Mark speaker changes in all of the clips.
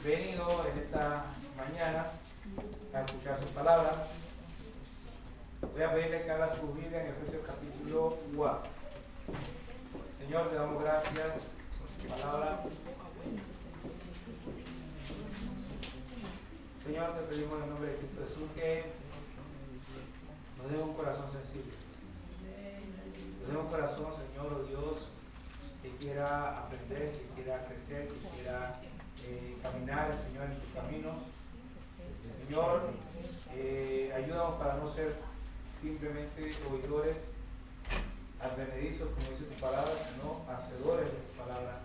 Speaker 1: venido en esta mañana a escuchar su palabra. Voy a pedirle que abra su Biblia en Efesios capítulo 4. Señor, te damos gracias por tu palabra. Señor, te pedimos en el nombre de Cristo Jesús que nos dé un corazón sensible. Nos dé un corazón, Señor, oh Dios, que quiera aprender, que quiera crecer, que quiera caminar, Señor, en tus caminos. Señor, ayúdanos para no ser simplemente oidores advenedizos, como dice tu palabra, sino hacedores de tu palabra.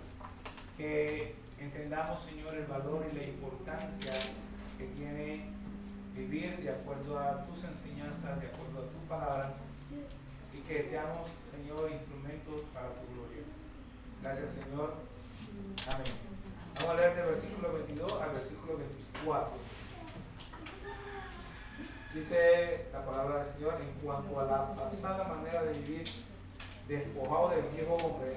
Speaker 1: Que entendamos, Señor, el valor y la importancia que tiene vivir de acuerdo a tus enseñanzas, de acuerdo a tu palabra, y que seamos, Señor, instrumentos para tu gloria. Gracias, Señor. Amén. Vamos a leer del versículo 22 al versículo 24. Dice la palabra del Señor: en cuanto a la pasada manera de vivir, despojado del viejo hombre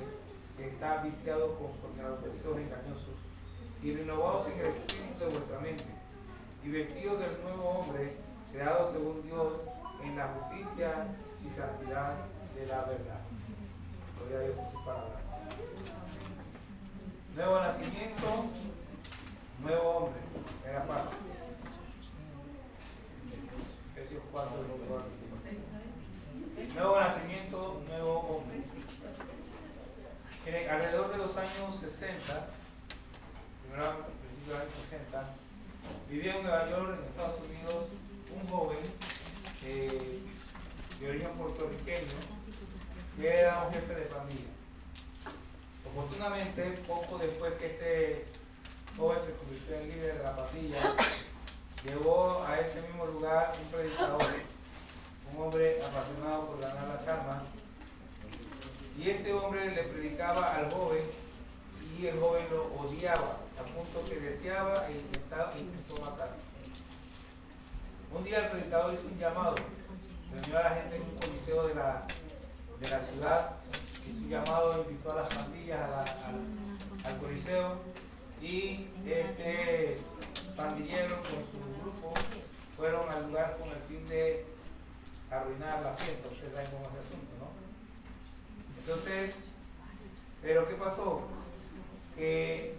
Speaker 1: que está viciado conforme a los deseos engañosos, y renovados en el espíritu de vuestra mente, y vestidos del nuevo hombre, creado según Dios en la justicia y santidad de la verdad. Gloria a Dios por su palabra. Nuevo nacimiento, nuevo hombre. Era paz. Efesios 4, nuevo nacimiento, nuevo hombre. Alrededor de los años 60, principios de los años 60, vivía en Nueva York, en Estados Unidos, un joven de origen puertorriqueño que era un jefe de familia. Oportunamente, poco después que este joven se convirtió en líder de la pandilla, llegó a ese mismo lugar un predicador, un hombre apasionado por ganar las almas, y este hombre le predicaba al joven y el joven lo odiaba, a punto que deseaba e intentó matarlo. Un día el predicador hizo un llamado, reunió a la gente en un coliseo de la ciudad, hizo un llamado, invitó a las pandillas al coliseo, y este pandillero con su grupo fueron al lugar con el fin de arruinar la fiesta. Ustedes saben cómo es el asunto, ¿no? Entonces, pero ¿qué pasó? Que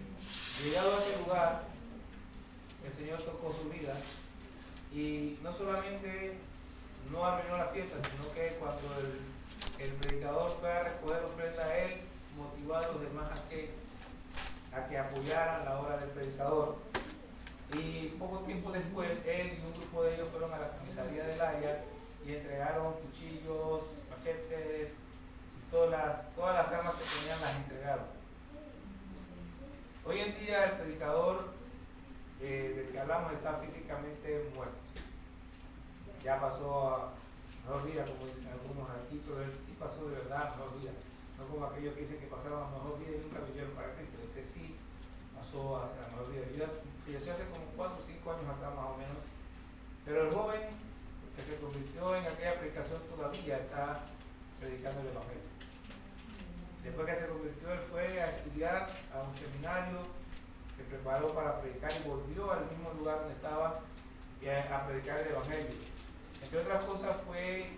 Speaker 1: llegado a ese lugar, el Señor tocó su vida, y no solamente no arruinó la fiesta, sino que cuando el predicador fue a recoger ofrenda a él, motivó a los demás a que apoyaran la obra del predicador. Y poco tiempo después, él y un grupo de ellos fueron a la comisaría del área y entregaron cuchillos, machetes, y todas las armas que tenían las entregaron. Hoy en día el predicador del que hablamos está físicamente muerto. Ya pasó a mejor vida, como dicen algunos aquí, pero él sí pasó de verdad a mejor vida. No como aquellos que dicen que pasaron a mejor vida y nunca vivieron para Cristo. Este sí pasó a la mejor vida. Falleció hace como 4 o 5 años atrás más o menos. Pero el joven que se convirtió en aquella predicación todavía está predicando el Evangelio. Después que se convirtió, él fue a estudiar a un seminario, se preparó para predicar y volvió al mismo lugar donde estaba a predicar el Evangelio. Entre otras cosas, fue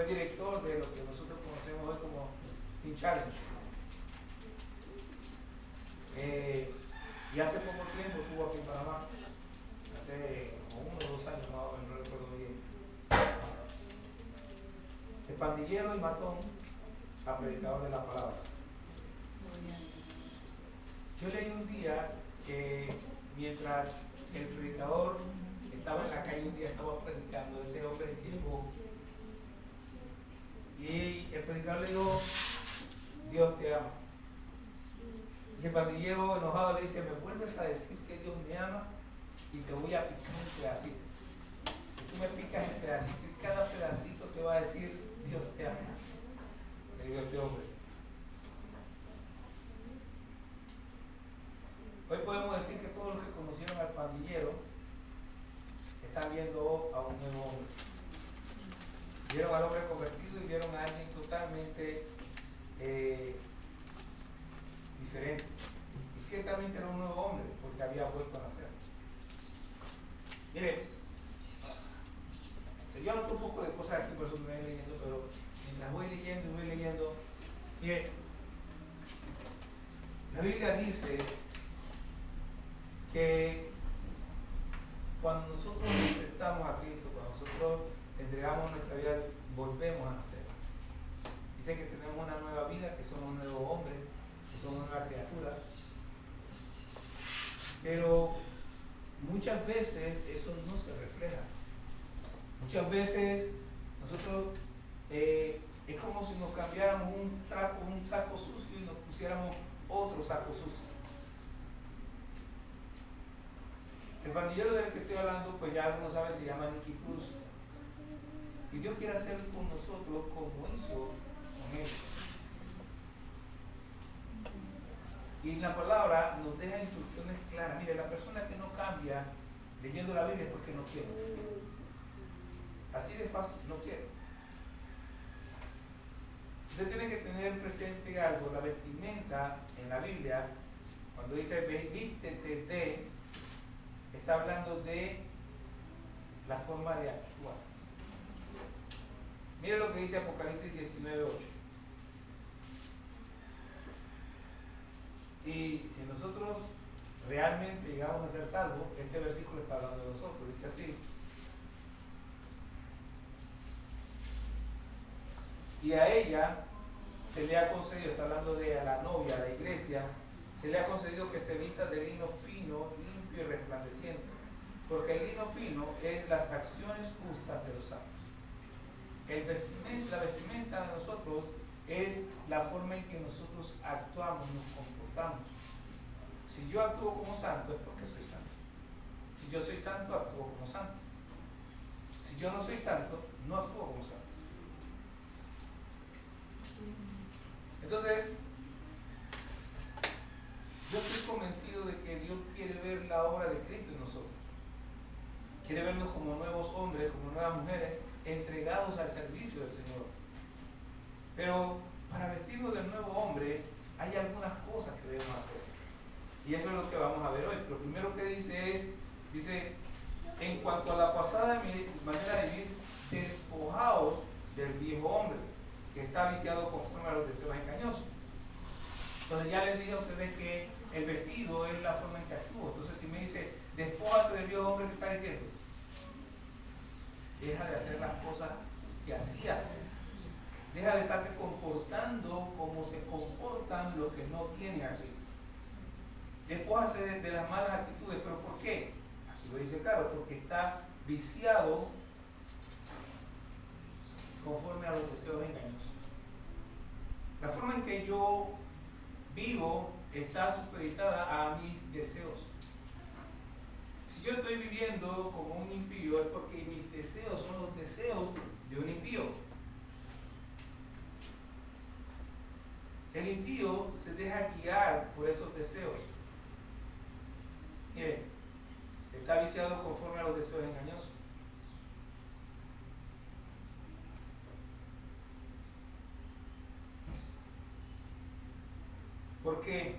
Speaker 1: director de lo que nosotros conocemos hoy como Teen Challenge. Y hace poco tiempo estuvo aquí en Panamá, hace como 1 o 2 años más o menos, no recuerdo muy bien. El pandillero y matón a predicador de la palabra. Yo leí un día que mientras el predicador estaba en la calle, un día estaba predicando, ese hombre llegó y el predicador le dijo: Dios te ama. Y el pandillero enojado le dice: me vuelves a decir que Dios me ama y te voy a picar en pedacitos. Y tú me picas en pedacitos y cada pedacito te va a decir Dios te ama. Le dijo este hombre. Hoy podemos decir que todos los que conocieron al pandillero están viendo a un nuevo hombre. Vieron al hombre convertido y vieron a alguien totalmente diferente. Y ciertamente era un nuevo hombre, porque había vuelto a nacer. Mire, yo anoto un poco de cosas aquí, por eso me voy leyendo, pero mientras voy leyendo, mire, la Biblia dice que cuando nosotros aceptamos a Cristo, cuando nosotros entregamos nuestra vida, volvemos a nacer. Dice que tenemos una nueva vida, que somos un nuevo hombre, que somos una nueva criatura. Pero muchas veces eso no se refleja. Muchas veces nosotros es como si nos cambiáramos un saco sucio y nos pusiéramos otro saco sucio. El pandillero del que estoy hablando, pues ya algunos saben, se llama Nicky Cruz. Y Dios quiere hacer con nosotros como hizo con él. Y la palabra nos deja instrucciones claras. Mire, la persona que no cambia leyendo la Biblia es porque no quiere. Así de fácil, no quiere. Usted tiene que tener presente algo. La vestimenta en la Biblia, cuando dice vístete de, está hablando de la forma de actuar. Mire lo que dice Apocalipsis 19:8. Y si nosotros realmente llegamos a ser salvos, este versículo está hablando de nosotros. Dice así: y a ella se le ha concedido, está hablando de a la novia, a la iglesia, se le ha concedido que se vista de lino fino, limpio y resplandeciente, porque el lino fino es las acciones justas de los santos. La vestimenta de nosotros es la forma en que nosotros actuamos, nos comportamos. Si yo actúo como santo es porque soy santo. Si yo soy santo, actúo como santo. Si yo no soy santo, no actúo como santo. Entonces, yo estoy convencido de que Dios quiere ver la obra de Cristo en nosotros. Quiere vernos como nuevos hombres, como nuevas mujeres, entregados al servicio del Señor. Pero para vestirnos del nuevo hombre hay algunas cosas que debemos hacer. Y eso es lo que vamos a ver hoy. Lo primero que dice, en cuanto a la pasada manera de vivir, despojaos del viejo hombre, que está viciado conforme a los deseos engañosos. Entonces ya les dije a ustedes que el vestido es la forma en que actúo. Entonces si me dice, despójate del viejo hombre, ¿qué está diciendo? Deja de hacer las cosas que hacías. Deja de estarte comportando como se comportan los que no tienen a Cristo. Despójase de las malas actitudes. ¿Pero por qué? Aquí lo dice claro, porque está viciado conforme a los deseos engañosos. La forma en que yo vivo está supeditada a mis deseos. Si yo estoy viviendo como un impío es porque mis deseos son los deseos de un impío. El impío se deja guiar por esos deseos. Miren, está viciado conforme a los deseos engañosos. ¿Por qué?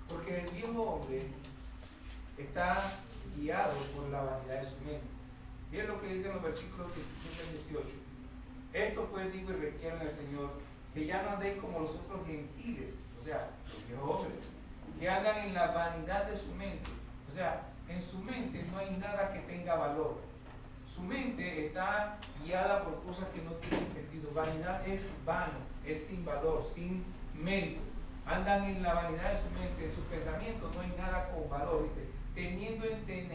Speaker 1: Porque el viejo hombre está guiado por la vanidad de su mente. Miren lo que dicen los versículos 17 y 18. Esto pues digo y requiero en el Señor, que ya no andéis como los otros gentiles, o sea, los viejos hombres, que andan en la vanidad de su mente. O sea, en su mente no hay nada que tenga valor. Su mente está guiada por cosas que no tienen sentido. Vanidad es vano, es sin valor, sin mérito. Andan en la vanidad de su mente, en sus pensamientos no hay nada con valor. Dice, teniendo teniendo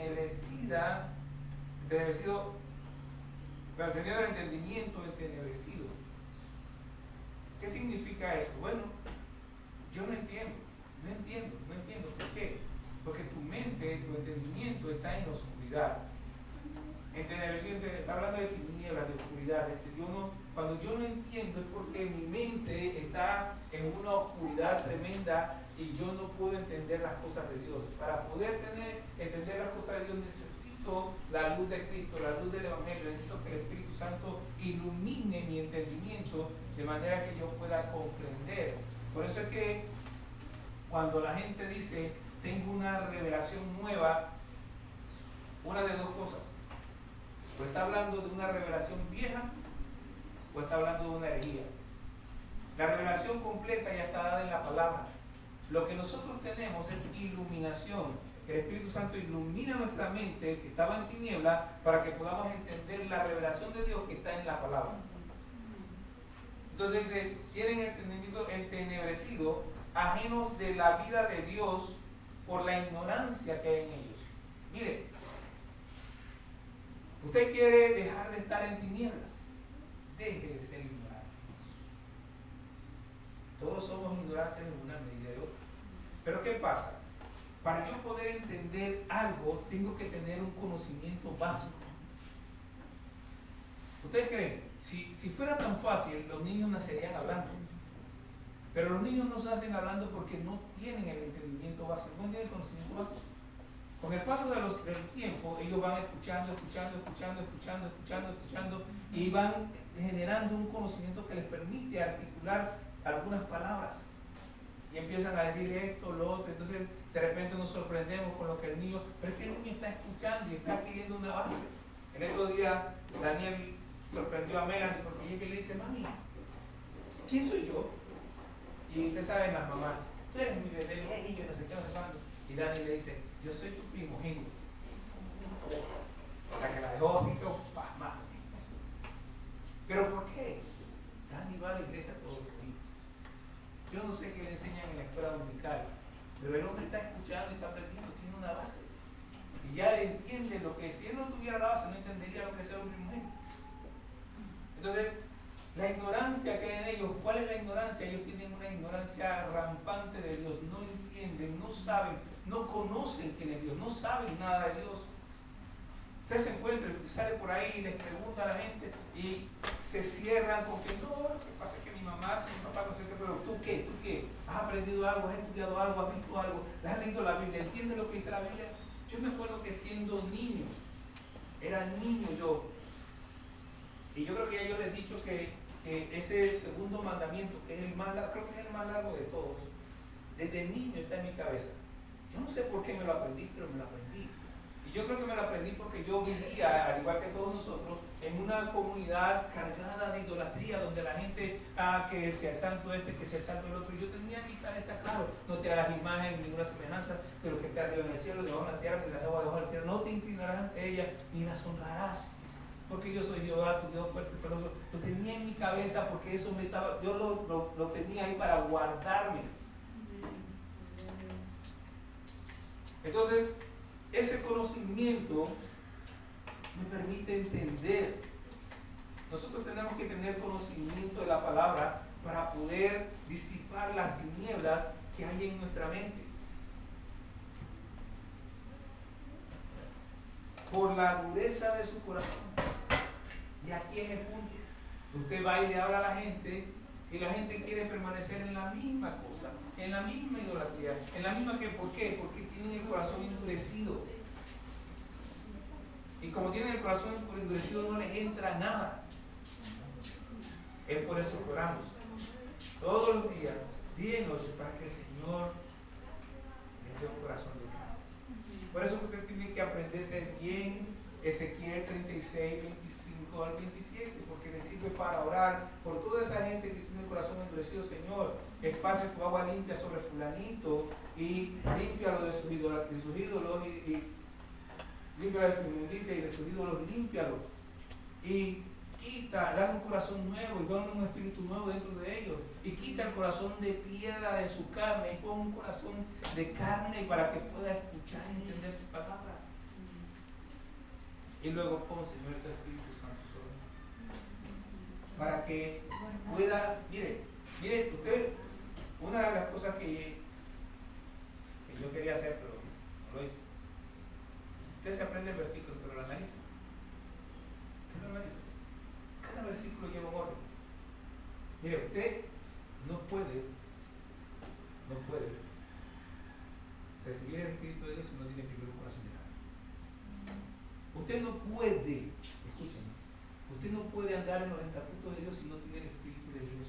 Speaker 1: el entendimiento entenebrecido. ¿Qué significa eso? Bueno, yo no entiendo. ¿Por qué? Porque tu mente, tu entendimiento está en la oscuridad. Entenebrecido, está hablando de tinieblas, de oscuridad. Cuando yo no entiendo es porque mi mente está en una oscuridad tremenda y yo no puedo entender las cosas de Dios. Para poder entender las cosas de Dios necesito la luz de Cristo, la luz del Evangelio. Necesito que el Espíritu Santo ilumine mi entendimiento de manera que yo pueda comprender. Por eso es que cuando la gente dice, tengo una revelación nueva, una de dos cosas. O está hablando de una revelación vieja, o está hablando de una herejía. La revelación completa ya está dada en la palabra. Lo que nosotros tenemos es iluminación. El Espíritu Santo ilumina nuestra mente, que estaba en tiniebla, para que podamos entender la revelación de Dios que está en la palabra. Entonces dice, tienen entendimiento entenebrecido, ajenos de la vida de Dios por la ignorancia que hay en ellos. Mire, usted quiere dejar de estar en tinieblas, deje de ser ignorante. Todos somos ignorantes en una medida y otra. Pero ¿qué pasa? Para yo poder entender algo, tengo que tener un conocimiento básico. ¿Ustedes creen? Si fuera tan fácil, los niños nacerían hablando. Pero los niños no se hacen hablando porque no tienen el entendimiento básico, no tienen el conocimiento básico. Con el paso del tiempo, ellos van escuchando, y van generando un conocimiento que les permite articular algunas palabras. Y empiezan a decir esto, lo otro. Entonces, de repente nos sorprendemos con lo que el niño, pero es que el niño está escuchando y está adquiriendo una base. En estos días, Daniel sorprendió a Melanie porque ella le dice, mami, ¿quién soy yo? Y usted sabe, las mamás, tú eres mi bebé, y yo no sé qué, no sé cuándo. Y Dani le dice, yo soy tu primogénito. La que la dejó así como pasmada. ¿Pero por qué? Dani va a la iglesia todos los días. Yo no sé qué le enseñan en la escuela dominical, pero el hombre está escuchando y está aprendiendo, tiene una base. Y ya le entiende lo que, si él no tuviera la base, no entendería lo que es ser un primogénito. Entonces, la ignorancia que hay en ellos, ¿cuál es la ignorancia? Ellos tienen una ignorancia rampante de Dios, no entienden, no saben, no conocen quién es Dios, no saben nada de Dios. Usted se encuentra, usted sale por ahí y les pregunta a la gente y se cierran porque no, lo que pasa es que mi mamá, mi papá, no sé qué, pero ¿tú qué? ¿Tú qué? ¿Has aprendido algo? ¿Has estudiado algo? ¿Has visto algo? ¿Has leído la Biblia? ¿Entiendes lo que dice la Biblia? Yo me acuerdo que siendo niño, era niño yo, y yo creo que ya yo les he dicho que ese segundo mandamiento, que es el más largo, creo que es el más largo de todos, desde niño está en mi cabeza. Yo no sé por qué me lo aprendí, pero me lo aprendí. Y yo creo que me lo aprendí porque yo vivía, al igual que todos nosotros, en una comunidad cargada de idolatría, donde la gente, que sea el santo este, que sea el santo el otro. Y yo tenía en mi cabeza, claro, no te hagas imagen, ninguna semejanza, pero que esté arriba en el cielo, debajo de la tierra, ni las aguas debajo de la tierra. No te inclinarás ante ella, ni las honrarás. Porque yo soy Jehová, tu Dios fuerte, feroz. Lo tenía en mi cabeza porque eso me estaba, yo lo tenía ahí para guardarme. Entonces, ese conocimiento me permite entender. Nosotros tenemos que tener conocimiento de la palabra para poder disipar las tinieblas que hay en nuestra mente. Por la dureza de su corazón. Y aquí es el punto. Usted va y le habla a la gente y la gente quiere permanecer en la misma cosa, en la misma idolatría, en la misma que, ¿por qué? Porque tienen el corazón endurecido. Y como tienen el corazón endurecido, no les entra nada. Es por eso que oramos todos los días, día y noche, para que el Señor les dé un corazón de carne. Por eso usted tiene que aprenderse bien Ezequiel 36, 25 al 27, porque le sirve para orar por toda esa gente que tiene el corazón endurecido. Señor, esparce tu agua limpia sobre fulanito y límpialo de sus ídolos y límpialo de su inmundicia y de sus ídolos, límpialos. Y quita, dale un corazón nuevo y pon un espíritu nuevo dentro de ellos. Y quita el corazón de piedra de su carne y pon un corazón de carne para que pueda escuchar y entender tu palabra. Y luego pon, Señor, tu Espíritu Santo sobre mí. Para que pueda, mire, usted, una de las cosas que yo quería hacer, pero no lo hice. Usted se aprende el versículo, pero lo analiza. Usted lo analiza. Cada versículo lleva un orden. Mire, usted no puede recibir el Espíritu de Dios si no tiene primero un corazón de carne. Usted no puede, escúchenme, usted no puede andar en los estatutos de Dios si no tiene el Espíritu de Dios.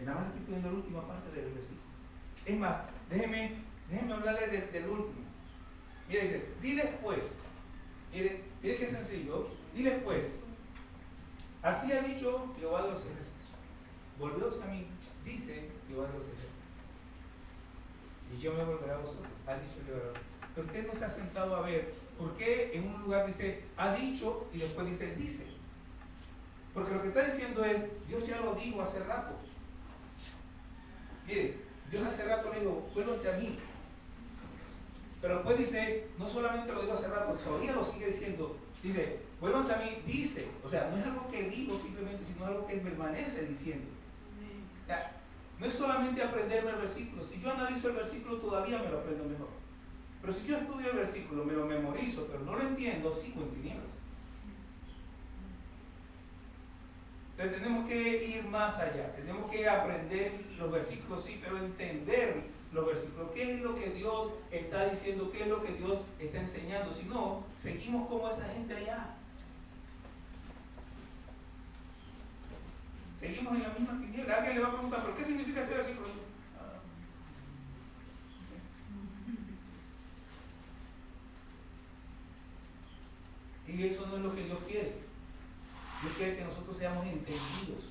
Speaker 1: Nada más estoy poniendo la última parte del versículo. Es más, déjeme Déjenme hablarles del último. Mire, dice, diles pues, mire qué sencillo, diles pues, así ha dicho Jehová de los ejércitos, volveos a mí, dice Jehová de los ejércitos, y yo me volveré a vosotros, ha dicho Jehová. Pero usted no se ha sentado a ver por qué en un lugar dice, ha dicho, y después dice. Porque lo que está diciendo es, Dios ya lo dijo hace rato. Mire, Dios hace rato le dijo, vuélvanse a mí. Pero después dice, no solamente lo dijo hace rato, todavía lo sigue diciendo. Dice, vuélvanse a mí, dice. O sea, no es algo que digo simplemente, sino algo que permanece diciendo. O sea, no es solamente aprenderme el versículo. Si yo analizo el versículo, todavía me lo aprendo mejor. Pero si yo estudio el versículo, me lo memorizo, pero no lo entiendo, sigo en tinieblas. Entonces tenemos que ir más allá, tenemos que aprender los versículos, sí, pero entender los versículos. ¿Qué es lo que Dios está diciendo? ¿Qué es lo que Dios está enseñando? Si no, seguimos como esa gente allá. Seguimos en la misma tiniebla. Alguien le va a preguntar, ¿pero qué significa este versículo? Y eso no es lo que Dios quiere. Dios quiere que nosotros seamos entendidos.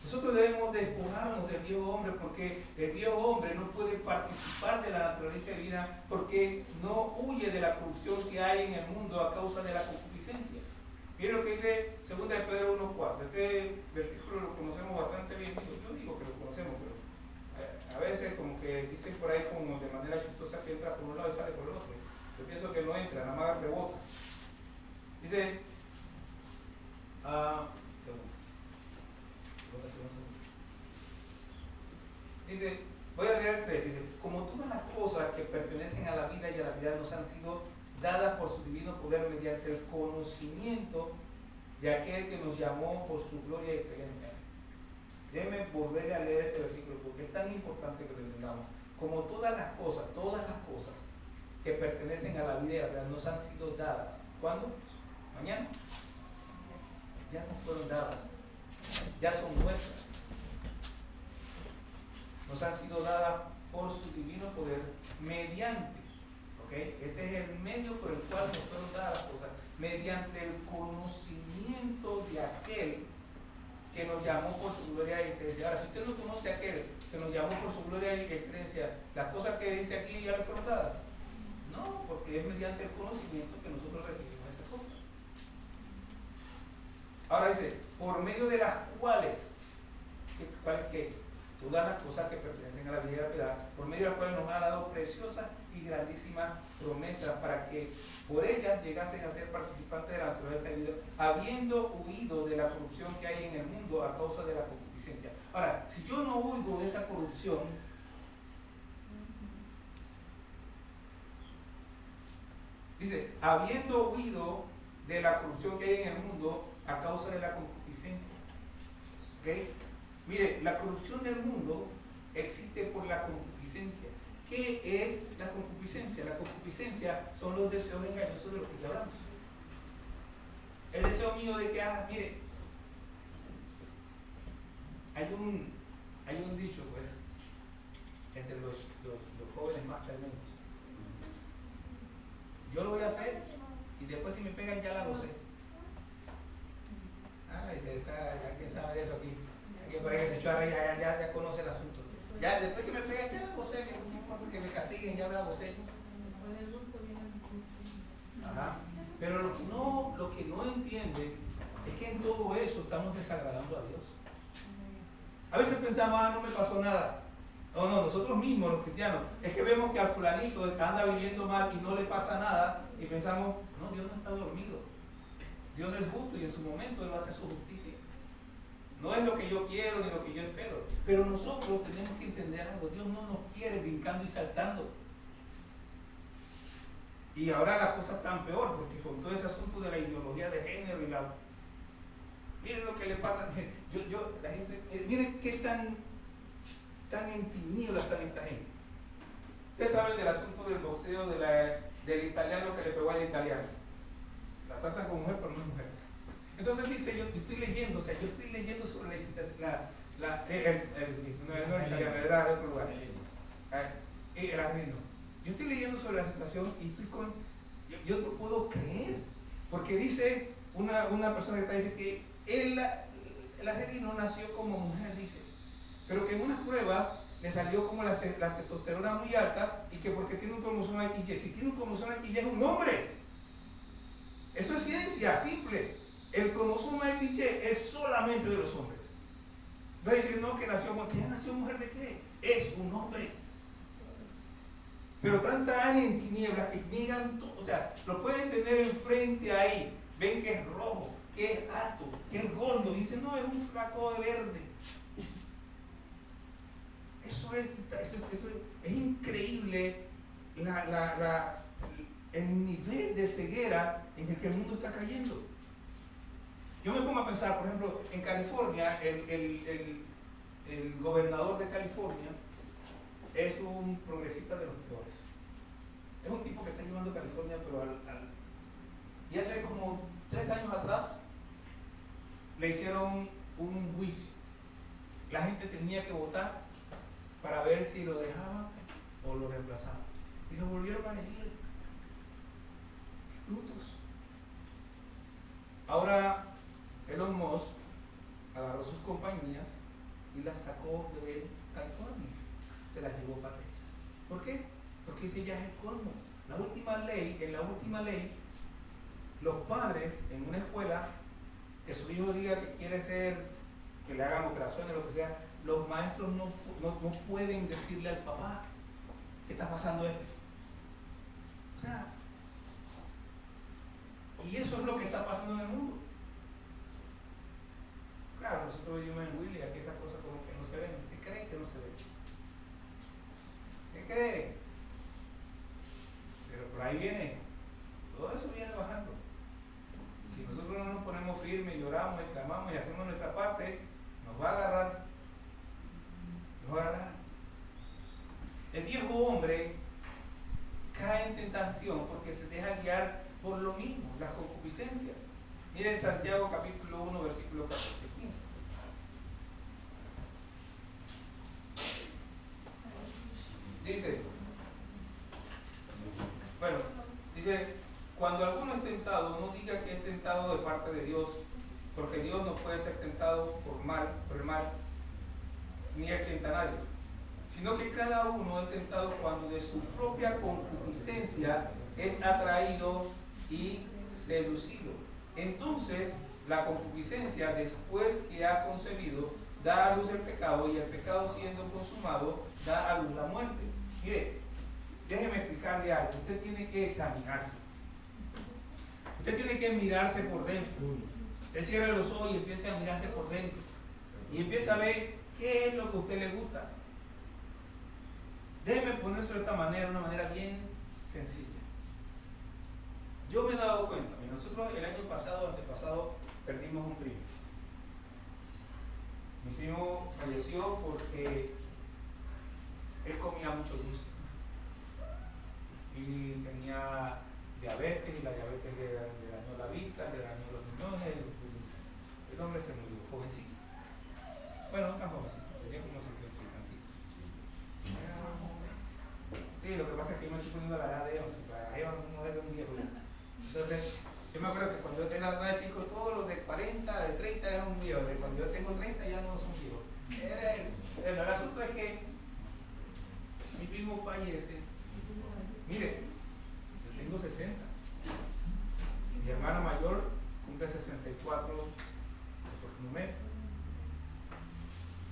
Speaker 1: Nosotros debemos despojarnos del viejo hombre, porque el viejo hombre no puede participar de la naturaleza divina, porque no huye de la corrupción que hay en el mundo a causa de la concupiscencia. Miren lo que dice 2 de Pedro 1:4. Este versículo lo conocemos bastante bien. Yo digo que lo conocemos, pero a veces como que dicen por ahí como de manera chistosa que entra por un lado y sale por el otro. Yo pienso que no entra, nada más rebota. Dice, dice, voy a leer el 3, dice, como todas las cosas que pertenecen a la vida y a la vida nos han sido dadas por su divino poder mediante el conocimiento de aquel que nos llamó por su gloria y excelencia. Déjenme volver a leer este versículo porque es tan importante que lo entendamos. Como todas las cosas que pertenecen a la vida y a la vida nos han sido dadas. ¿Cuándo? Mañana. Ya no fueron dadas, ya son nuestras. Nos han sido dadas por su divino poder mediante, este es el medio por el cual nos fueron dadas las cosas, mediante el conocimiento de aquel que nos llamó por su gloria y excelencia. Ahora, si usted no conoce a aquel que nos llamó por su gloria y excelencia, ¿las cosas que dice aquí ya le fueron dadas? No, porque es mediante el conocimiento que nosotros recibimos esas cosas. Ahora dice, por medio de las cuales todas las cosas que pertenecen a la vida y a la piedad, por medio de las cuales nos ha dado preciosas y grandísimas promesas para que por ellas llegasen a ser participantes de la naturaleza de Dios, habiendo huido de la corrupción que hay en el mundo a causa de la concupiscencia. Ahora, si yo no huyo de esa corrupción, dice, habiendo huido de la corrupción que hay en el mundo a causa de la concupiscencia. Mire, la corrupción del mundo existe por la concupiscencia. ¿Qué es la concupiscencia? La concupiscencia son los deseos engañosos de los que ya hablamos. El deseo mío de que, mire, hay un dicho, pues, entre los jóvenes más tremendos. Yo lo voy a hacer y después si me pegan ya la gocé. ¿Quién sabe de eso aquí? Aquí por ahí que se echó a reír, ya conoce el asunto. Ya después que me pegan ya la gocé, no importa que me castiguen, ya la gocé. Ajá. Pero lo que no entienden es que en todo eso estamos desagradando a Dios. A veces pensamos, no me pasó nada. No, nosotros mismos, los cristianos, es que vemos que al fulanito anda viviendo mal y no le pasa nada y pensamos, no, Dios no está dormido. Dios es justo y en su momento Él va a hacer su justicia. No es lo que yo quiero ni lo que yo espero. Pero nosotros tenemos que entender algo. Dios no nos quiere brincando y saltando. Y ahora las cosas están peor, porque con todo ese asunto de la ideología de género y la... Miren lo que le pasa. La gente, miren qué tan en tinieblas están esta gente. Ustedes saben del asunto del boxeo del italiano que le pegó al italiano. La tratan como mujer, pero no es mujer. Entonces dice, yo estoy leyendo sobre la italiana, era de otro lugar. que el argentino. Yo estoy leyendo sobre la situación y yo no puedo creer, porque dice una persona que está diciendo que el argentino nació como mujer, dice, pero que en unas pruebas le salió como la testosterona muy alta y que porque tiene un cromosoma XY, si tiene un cromosoma XY es un hombre. Eso es ciencia simple. El cromosoma XY es solamente de los hombres. No es decir, no, que nació mujer. ¿Qué nació mujer de qué? Es un hombre. Pero tan en tinieblas que niegan todo. O sea, lo pueden tener enfrente ahí. Ven que es rojo, que es alto, que es gordo. Y dicen, no, es un flaco de verde. Eso es increíble el nivel de ceguera en el que el mundo está cayendo. Yo me pongo a pensar, por ejemplo, en California, el gobernador de California es un progresista de los peores. Es un tipo que está llevando a California, pero y hace como 3 años atrás le hicieron un juicio. La gente tenía que votar para ver si lo dejaban o lo reemplazaban. Y lo volvieron a elegir. ¡Qué brutos! Ahora Elon Musk agarró sus compañías y las sacó de California. Se las llevó para Texas. ¿Por qué? Porque ese ya es el colmo. En la última ley, los padres en una escuela, que su hijo diga que quiere ser, que le hagan operaciones, lo que sea, los maestros no pueden decirle al papá que está pasando esto. O sea, y eso es lo que está pasando en el mundo. Claro, nosotros vivimos en Willy, aquí esas cosas como que no se ven. ¿Qué creen que no se ven? ¿Qué creen? Pero por ahí viene, todo eso viene bajando. Si nosotros no nos ponemos firmes, lloramos, exclamamos y hacemos nuestra parte, nos va a agarrar. Nos va a agarrar. El viejo hombre cae en tentación porque se deja guiar por lo mismo, las concupiscencias. Miren Santiago capítulo 1, versículo 14, 15. Dice, cuando alguno es tentado, no diga que es tentado de parte de Dios, porque Dios no puede ser tentado por el mal, ni él tienta a nadie, sino que cada uno es tentado cuando de su propia concupiscencia es atraído y seducido. Entonces, la concupiscencia, después que ha concebido, da a luz el pecado, y el pecado, siendo consumado, da a luz la muerte. Mire, déjeme explicarle algo. Usted tiene que examinarse. Usted tiene que mirarse por dentro. Usted cierra los ojos y empieza a mirarse por dentro. Y empieza a ver qué es lo que a usted le gusta. Déjeme ponerlo de esta manera, una manera bien sencilla. Yo me he dado cuenta, nosotros el año pasado, antepasado, perdimos un primo. Mi primo falleció porque él comía mucho dulce y tenía diabetes, y la diabetes le dañó la vista, le dañó los riñones. El hombre se murió jovencito. Bueno, no tan jovencito, tenía como 50 tantitos. Sí, lo que pasa es que yo me estoy poniendo la edad de ellos, o sea, ellos no es de un viejo. Entonces, yo me acuerdo que cuando yo tenía la edad de chico, todos los de 40, de 30 eran un viejo. De cuando yo tengo 30 ya no son viejos. El asunto es que mi primo fallece. Mire, yo tengo 60. Mi hermana mayor cumple 64 el próximo mes.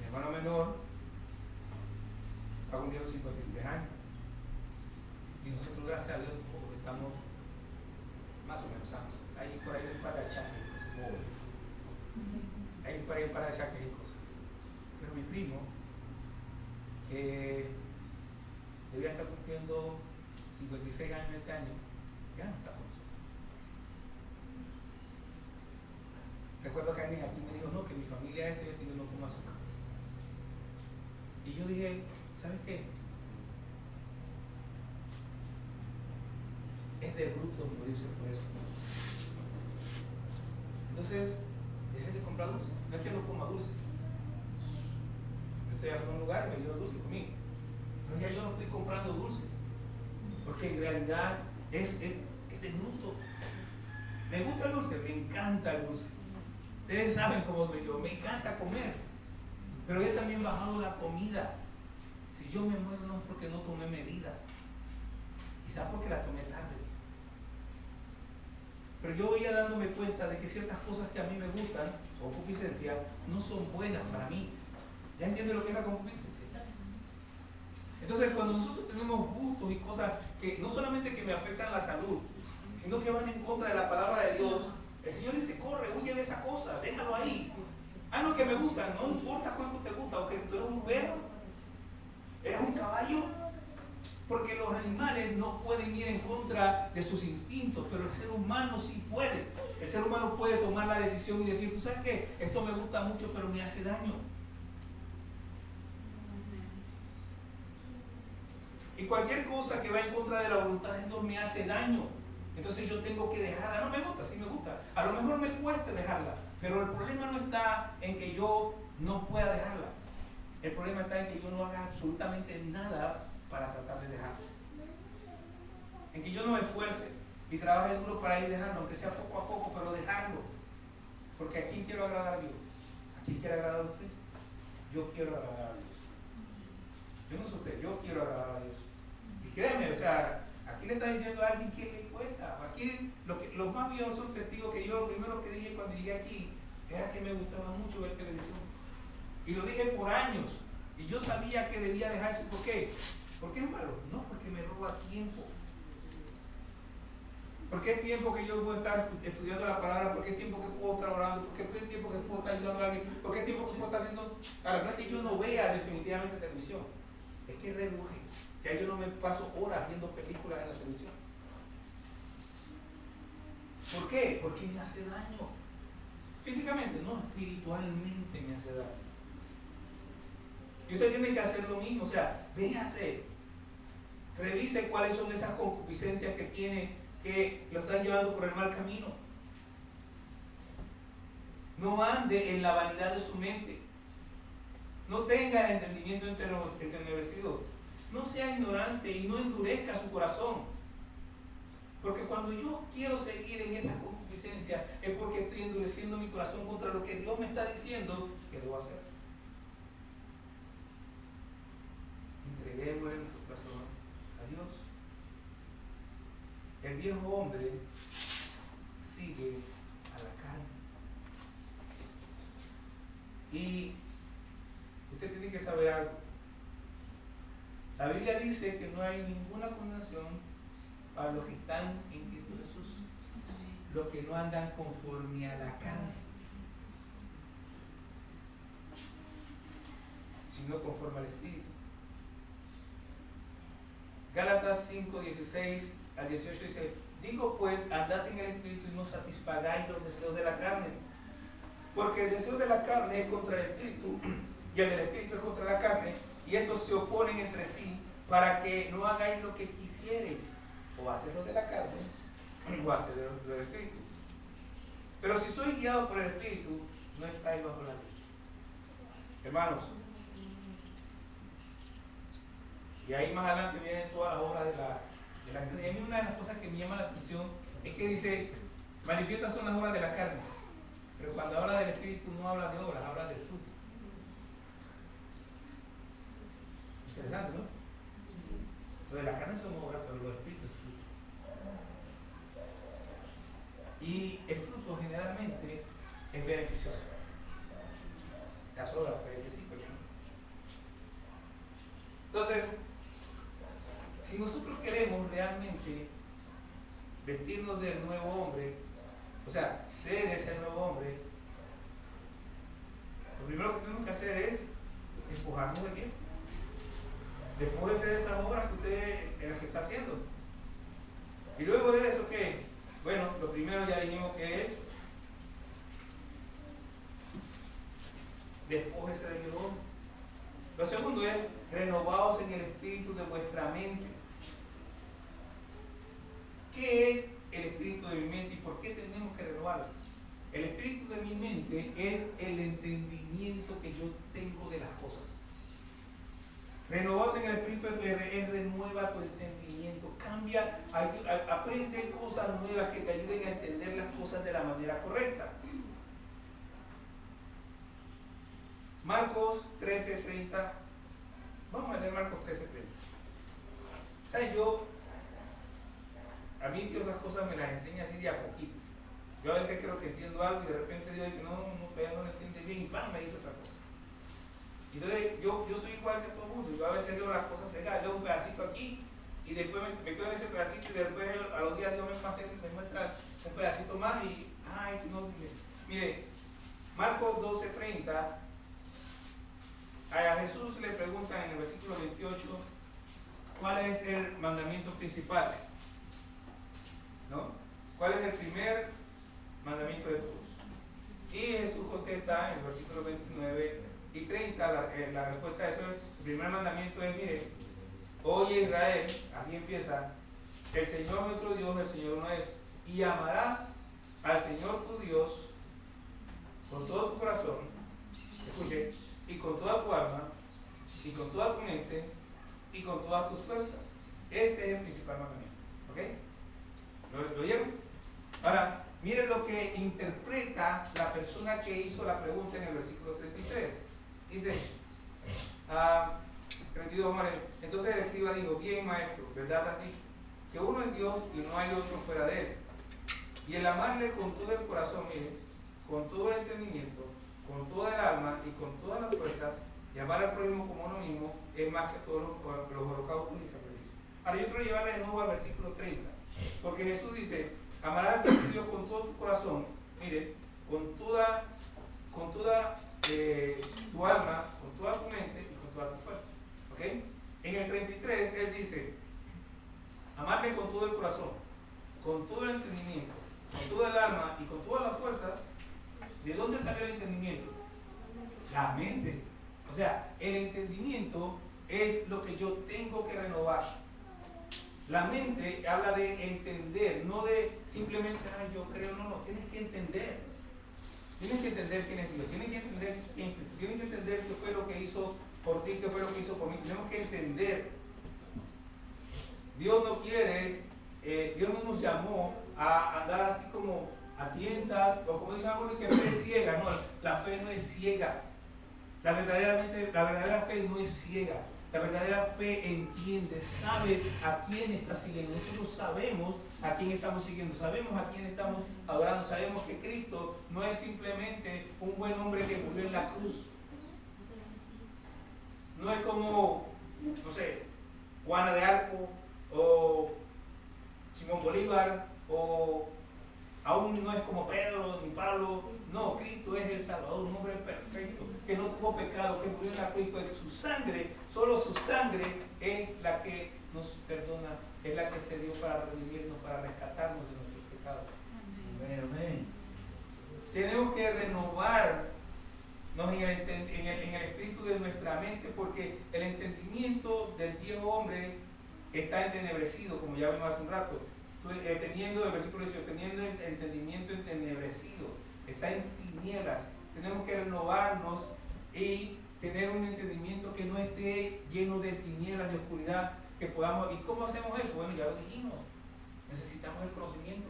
Speaker 1: Mi hermano menor ha cumplido 53 años. Y nosotros, gracias a Dios, todos estamos más o menos sanos. Hay por ahí un par de achaques y cosas. Hay por ahí un par de achaques y cosas. Pero mi primo, que debía estar cumpliendo 56 años este año, ya no está con nosotros. Recuerdo que alguien aquí me dijo, no, que mi familia es y yo no como azúcar. Y yo dije, ¿sabes qué? Es de bruto morirse por eso. Entonces, dejé de comprar dulce. No es que no coma dulce. Yo estoy a un lugar y me dieron dulce y comí. Pero ya yo no estoy comprando
Speaker 2: comprando dulce, porque en realidad es de bruto. ¿Me gusta el dulce? Me encanta el dulce. Ustedes saben cómo soy yo, me encanta comer, pero he también bajado la comida. Si yo me muero no es porque no tomé medidas, quizás porque las tomé tarde. Pero yo voy a dándome cuenta de que ciertas cosas que a mí me gustan, concupiscencia, no son buenas para mí. ¿Ya entienden lo que es la concupiscencia? Entonces, cuando nosotros tenemos gustos y cosas que no solamente que me afectan la salud, sino que van en contra de la palabra de Dios, el Señor dice, corre, huye de esa cosa, déjalo ahí. Ah, no, que me gustan, no importa cuánto te gusta, o que tú eres un perro, eres un caballo, porque los animales no pueden ir en contra de sus instintos, pero el ser humano sí puede. El ser humano puede tomar la decisión y decir, ¿tú sabes qué? Esto me gusta mucho, pero me hace daño. Y cualquier cosa que va en contra de la voluntad de Dios me hace daño. Entonces yo tengo que dejarla. No me gusta, sí me gusta. A lo mejor me cuesta dejarla, pero el problema no está en que yo no pueda dejarla. El problema está en que yo no haga absolutamente nada para tratar de dejarla. En que yo no me esfuerce y trabaje duro para ir dejando, aunque sea poco a poco, pero dejarlo. Porque ¿a quién quiero agradar a Dios? ¿A quién quiere agradar a usted? Yo quiero agradar a Dios. Yo no soy usted, yo quiero agradar a Dios. Y créeme, o sea, aquí le está diciendo a alguien que le cuesta. Aquí los más viejos son testigos que yo lo primero que dije cuando llegué aquí era que me gustaba mucho ver televisión. Y lo dije por años. Y yo sabía que debía dejar eso. ¿Por qué? ¿Por qué es malo? No, porque me roba tiempo. ¿Por qué es tiempo que yo puedo estar estudiando la palabra? ¿Por qué es tiempo que puedo estar orando? ¿Por qué es tiempo que puedo estar ayudando a alguien? ¿Por qué es tiempo que puedo estar haciendo? Ahora, no es que yo no vea definitivamente televisión. Es que reduje. Ya yo no me paso horas viendo películas en la televisión. ¿Por qué? Porque me hace daño. Físicamente, no, espiritualmente me hace daño. Y usted tiene que hacer lo mismo, o sea, véase, revise cuáles son esas concupiscencias que tiene que lo están llevando por el mal camino. No ande en la vanidad de su mente. No tenga el entendimiento entenebrecido. No sea ignorante y no endurezca su corazón. Porque cuando yo quiero seguir en esa concupiscencia es porque estoy endureciendo mi corazón contra lo que Dios me está diciendo que debo hacer. Entreguémosle nuestro corazón a Dios. El viejo hombre sigue a la carne. Y usted tiene que saber algo. La Biblia dice que no hay ninguna condenación para los que están en Cristo Jesús, los que no andan conforme a la carne, sino conforme al Espíritu. Gálatas 5, 16 al 18 dice, digo pues, andad en el Espíritu y no satisfagáis los deseos de la carne, porque el deseo de la carne es contra el Espíritu y el del Espíritu es contra la carne, y estos se oponen entre sí para que no hagáis lo que quisierais, o hacer lo de la carne o hacer lo del Espíritu. Pero si sois guiados por el Espíritu, no estáis bajo la ley. Hermanos, y ahí más adelante vienen todas las obras de la carne. Y a mí una de las cosas que me llama la atención es que dice, manifiestas son las obras de la carne, pero cuando habla del Espíritu no habla de obras, habla del fruto. Interesante, ¿no? Lo de la carne son obras, pero lo del Espíritu es fruto. Y el fruto generalmente es beneficioso. Las obras puede que sí, pero no. Entonces, si nosotros queremos realmente vestirnos del nuevo hombre, o sea, ser ese nuevo hombre, lo primero que tenemos que hacer es despojarnos del viejo. Despójese de esas obras que usted en las que está haciendo. Y luego de eso, ¿qué? Bueno, lo primero ya dijimos que es despójese del viejo hombre. Lo segundo es renovaos en el espíritu de vuestra mente. ¿Qué es el espíritu de mi mente y por qué tenemos que renovarlo? El espíritu de mi mente es el entendimiento que yo tengo de las cosas. Renovados en el Espíritu es renueva tu entendimiento, cambia, aprende cosas nuevas que te ayuden a entender las cosas de la manera correcta. Marcos 13:30. Vamos a leer Marcos 13:30. ¿Sabes? A mí Dios las cosas me las enseña así de a poquito. Yo a veces creo que entiendo algo y de repente Dios dice, no, todavía no lo entiende bien y ¡pam! Me dice otra cosa. Y entonces yo soy igual que todo el mundo. Yo a veces leo las cosas cegadas, leo un pedacito aquí y después me quedo en ese pedacito y después a los días Dios me muestra un pedacito más y, ay, no, mire, Marcos 12:30, a Jesús le preguntan en el versículo 28, ¿cuál es el mandamiento principal? ¿No? ¿Cuál es el primer mandamiento de todos? Y Jesús contesta en el versículo 29 y 30, la respuesta a eso, el primer mandamiento es, mire, oye Israel, así empieza, el Señor nuestro Dios, el Señor uno es, y amarás al Señor tu Dios con todo tu corazón, escuche, y con toda tu alma, y con toda tu mente, y con todas tus fuerzas. Este es el principal mandamiento. ¿Ok? ¿Lo oyeron? Ahora, miren lo que interpreta la persona que hizo la pregunta en el versículo 33. Dice, 32, entonces el escriba dijo, bien maestro, ¿verdad has dicho? Que uno es Dios y no hay otro fuera de él. Y el amarle con todo el corazón, miren, con todo el entendimiento, con toda el alma y con todas las fuerzas, y amar al prójimo como uno mismo, es más que todos los holocaustos y sacrificios. Ahora yo quiero llevarle de nuevo al versículo 30, porque Jesús dice, amarás al Señor Dios con todo tu corazón, mire, con toda tu alma, con toda tu mente y con toda tu fuerza. ¿Ok? En el 33 él dice, amarle con todo el corazón, con todo el entendimiento, con toda el alma y con todas las fuerzas. ¿De dónde salió el entendimiento? La mente. O sea, el entendimiento es lo que yo tengo que renovar. La mente habla de entender, no de simplemente, ay, yo creo, no, tienes que entender. Tienes que entender quién es Dios, tienes que entender quién es Cristo, tienes que entender qué fue lo que hizo por ti, qué fue lo que hizo por mí. Tenemos que entender. Dios no quiere, Dios no nos llamó a andar así como a tientas, o como dicen algunos, que fe es ciega. No, la fe no es ciega. La verdadera fe no es ciega. La verdadera fe entiende, sabe a quién está siguiendo. Nosotros sabemos a quién estamos siguiendo, sabemos a quién estamos adorando, sabemos que Cristo no es simplemente un buen hombre que murió en la cruz. No es como, no sé, Juana de Arco o Simón Bolívar, o aún no es como Pedro ni Pablo. No, Cristo es el Salvador, un hombre perfecto, que no tuvo pecado, que murió en la cruz, pues su sangre, solo su sangre es la que nos perdona, es la que se dio para redimirnos, para rescatarnos de nuestros pecados. Amén. Amén. Tenemos que renovarnos en el espíritu de nuestra mente, porque el entendimiento del viejo hombre está entenebrecido, como ya vimos hace un rato. Teniendo el versículo 18, teniendo el entendimiento entenebrecido, está en tinieblas. Tenemos que renovarnos y tener un entendimiento que no esté lleno de tinieblas, de oscuridad, que podamos. ¿Y cómo hacemos eso? Bueno, ya lo dijimos, necesitamos el conocimiento.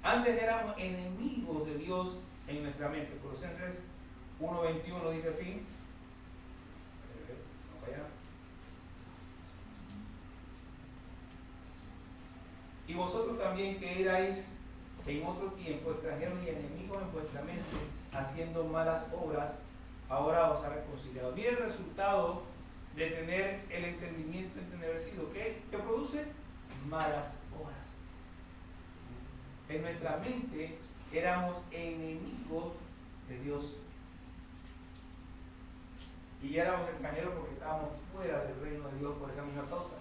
Speaker 2: Antes éramos enemigos de Dios en nuestra mente. Colosenses 1:21 dice así. Vamos allá. Y vosotros también, que erais en otro tiempo extranjeros y enemigos en vuestra mente, haciendo malas obras, ahora os ha reconciliado. Mira el resultado de tener el entendimiento entenebrecido. ¿Qué produce? Malas obras. En nuestra mente éramos enemigos de Dios. Y éramos extranjeros porque estábamos fuera del reino de Dios por esa misma causa.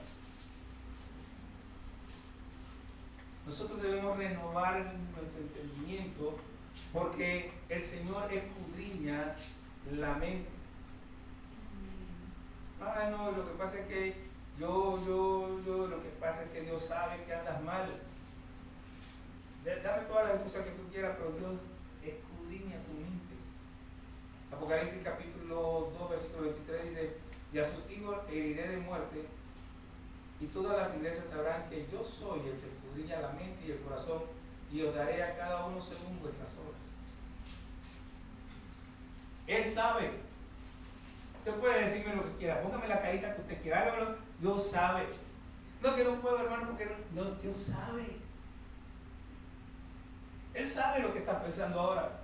Speaker 2: Nosotros debemos renovar nuestro entendimiento, porque el Señor escudriña la mente. Ah, no, lo que pasa es que lo que pasa es que Dios sabe que andas mal. Dame todas las excusas que tú quieras, pero Dios escudriña tu mente. Apocalipsis capítulo
Speaker 1: capítulo 2, versículo 23 dice, y a sus hijos heriré de muerte, y todas las iglesias sabrán que yo soy el que escudriña la mente y el corazón, y os daré a cada uno según vuestras obras. Él sabe. Usted puede decirme lo que quiera, póngame la carita que usted quiera, hágamelo, Dios sabe. No, que no puedo, hermano, porque no, Dios sabe. Él sabe lo que estás pensando ahora.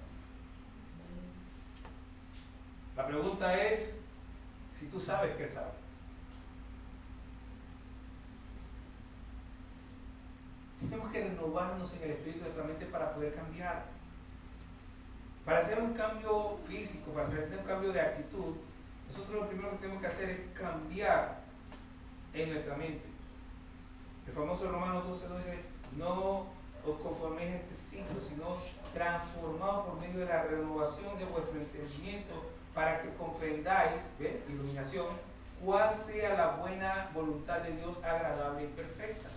Speaker 1: La pregunta es si tú sabes que Él sabe. Tenemos que renovarnos en el espíritu de nuestra mente para poder cambiar. Para hacer un cambio físico, para hacer un cambio de actitud, nosotros lo primero que tenemos que hacer es cambiar en nuestra mente. El famoso Romanos 12:2 dice, no os conforméis a este siglo, sino transformados por medio de la renovación de vuestro entendimiento, para que comprendáis, ¿ves? Iluminación, cuál sea la buena voluntad de Dios, agradable y perfecta.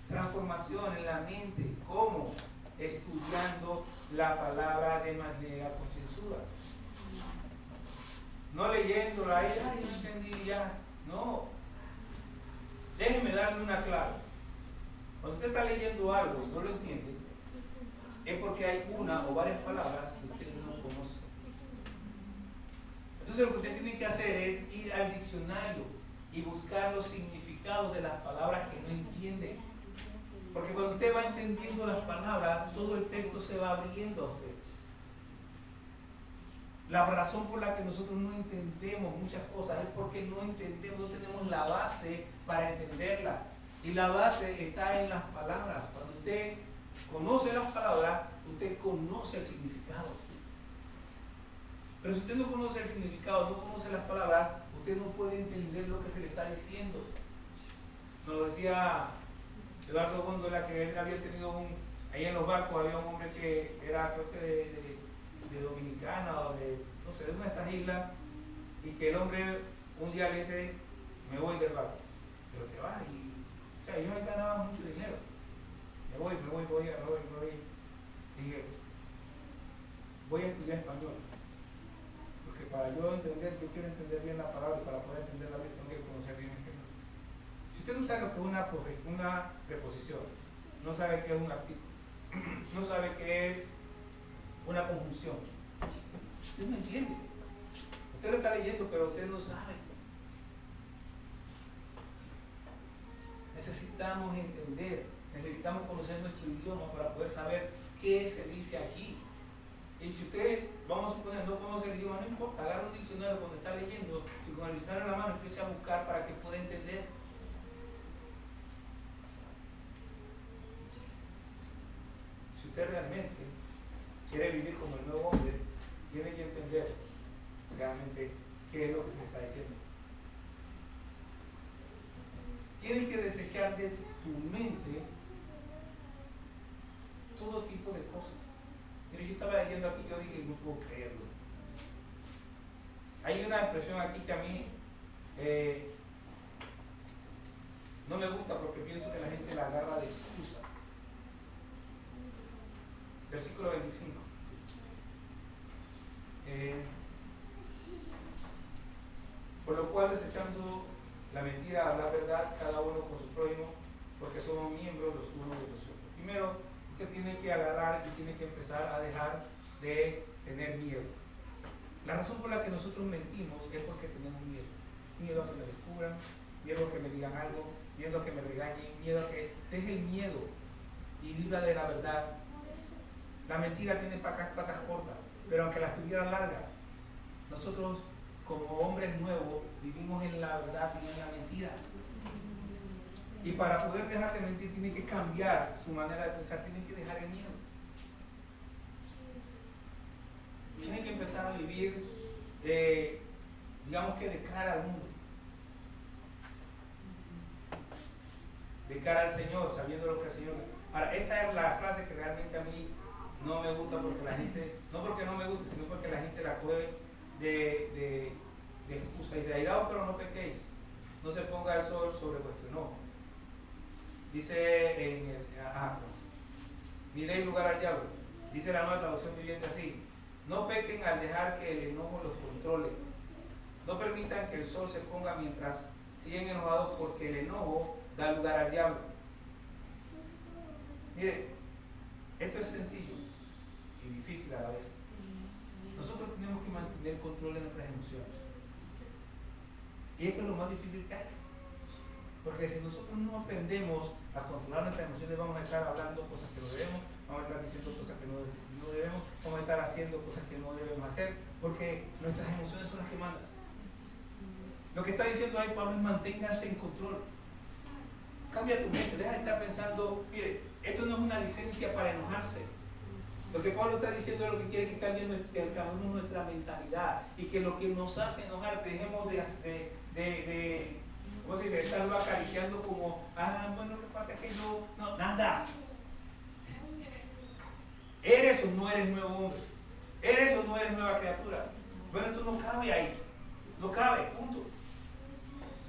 Speaker 1: Transformación en la mente. ¿Cómo? Estudiando la palabra de manera concienzuda. No leyéndola ahí, ay, no entendí ya. No. Déjenme darle una clave. Cuando usted está leyendo algo y no lo entiende, es porque hay una o varias palabras que usted no conoce. Entonces lo que usted tiene que hacer es ir al diccionario y buscar los significados de las palabras que no entiende. Porque cuando usted va entendiendo las palabras, todo el texto se va abriendo a usted. La razón por la que nosotros no entendemos muchas cosas es porque no entendemos, no tenemos la base para entenderla. Y la base está en las palabras. Cuando usted conoce las palabras, usted conoce el significado. Pero si usted no conoce el significado, no conoce las palabras, usted no puede entender lo que se le está diciendo. Nos lo decía Eduardo Góndola, que él había tenido ahí en los barcos había un hombre que era, creo que de Dominicana o de, no sé, de una de estas islas, y que el hombre un día le dice, me voy del barco. Pero te vas, o sea, ellos ganaban mucho dinero. Me voy. Dije, voy a estudiar español. Porque para yo entender, yo quiero entender bien la palabra, y para poder entenderla bien tengo que conocer bien el español. Si usted no sabe lo que es una preposición, no sabe qué es un artículo, no sabe qué es una conjunción, usted no entiende. Usted lo está leyendo, pero usted no sabe. Necesitamos entender, necesitamos conocer nuestro idioma para poder saber qué se dice aquí. Y si usted, vamos a suponer, no conoce el idioma, no importa, agarra un diccionario cuando está leyendo y con el diccionario en la mano empiece a buscar para que pueda entender. Si usted realmente quiere vivir como el nuevo hombre, tiene que entender realmente qué es lo que se le está diciendo. Tienes que desechar de tu mente todo tipo de cosas. Mira, yo estaba leyendo aquí, yo dije, no puedo creerlo. Hay una expresión aquí que a mí no me gusta porque pienso que la gente la agarra de excusa. Versículo 25. Por lo cual, desechando la mentira, habla verdad, cada uno con su prójimo, porque somos miembros los unos de los otros. Primero, usted tiene que agarrar y tiene que empezar a dejar de tener miedo. La razón por la que nosotros mentimos es porque tenemos miedo. Miedo a que me descubran, miedo a que me digan algo, miedo a que me regañen, miedo a que deje el miedo y viva de la verdad. La mentira tiene patas cortas, pero aunque las tuviera largas, nosotros como hombres nuevos vivimos en la verdad y en la mentira. Y para poder dejar de mentir tiene que cambiar su manera de pensar, tiene que dejar el miedo. Tiene que empezar a vivir, digamos que de cara al mundo. De cara al Señor, sabiendo lo que el Señor... Ahora, esta es la frase que realmente a mí no me gusta porque la gente, no porque no me guste, sino porque la gente la coge de excusa. Dice, airaos pero no pequéis, no se ponga el sol sobre vuestro enojo. Dice ni deis lugar al diablo. Dice la Nueva Traducción Viviente así,
Speaker 2: No pequen al dejar que el enojo los controle. No permitan que el sol se ponga mientras siguen enojados, porque el enojo da lugar al diablo. Mire, esto es sencillo y difícil a la vez. Nosotros tenemos que mantener control de nuestras emociones. Y esto es lo más difícil que hay. Porque si nosotros no aprendemos a controlar nuestras emociones, vamos a estar hablando cosas que no debemos, vamos a estar diciendo cosas que no debemos, vamos a estar haciendo cosas que no debemos hacer, porque nuestras emociones son las que mandan. Lo que está diciendo ahí Pablo es: manténganse en control. Cambia tu mente, deja de estar pensando, mire, esto no es una licencia para enojarse. Lo que Pablo está diciendo es lo que quiere que cambiemos nuestra mentalidad, y que lo que nos hace enojar dejemos de ¿cómo se dice? Estarlo acariciando como, bueno, lo que pasa es que no, nada. ¿Eres o no eres nuevo hombre? ¿Eres o no eres nueva criatura? Bueno, esto no cabe ahí. No cabe, punto.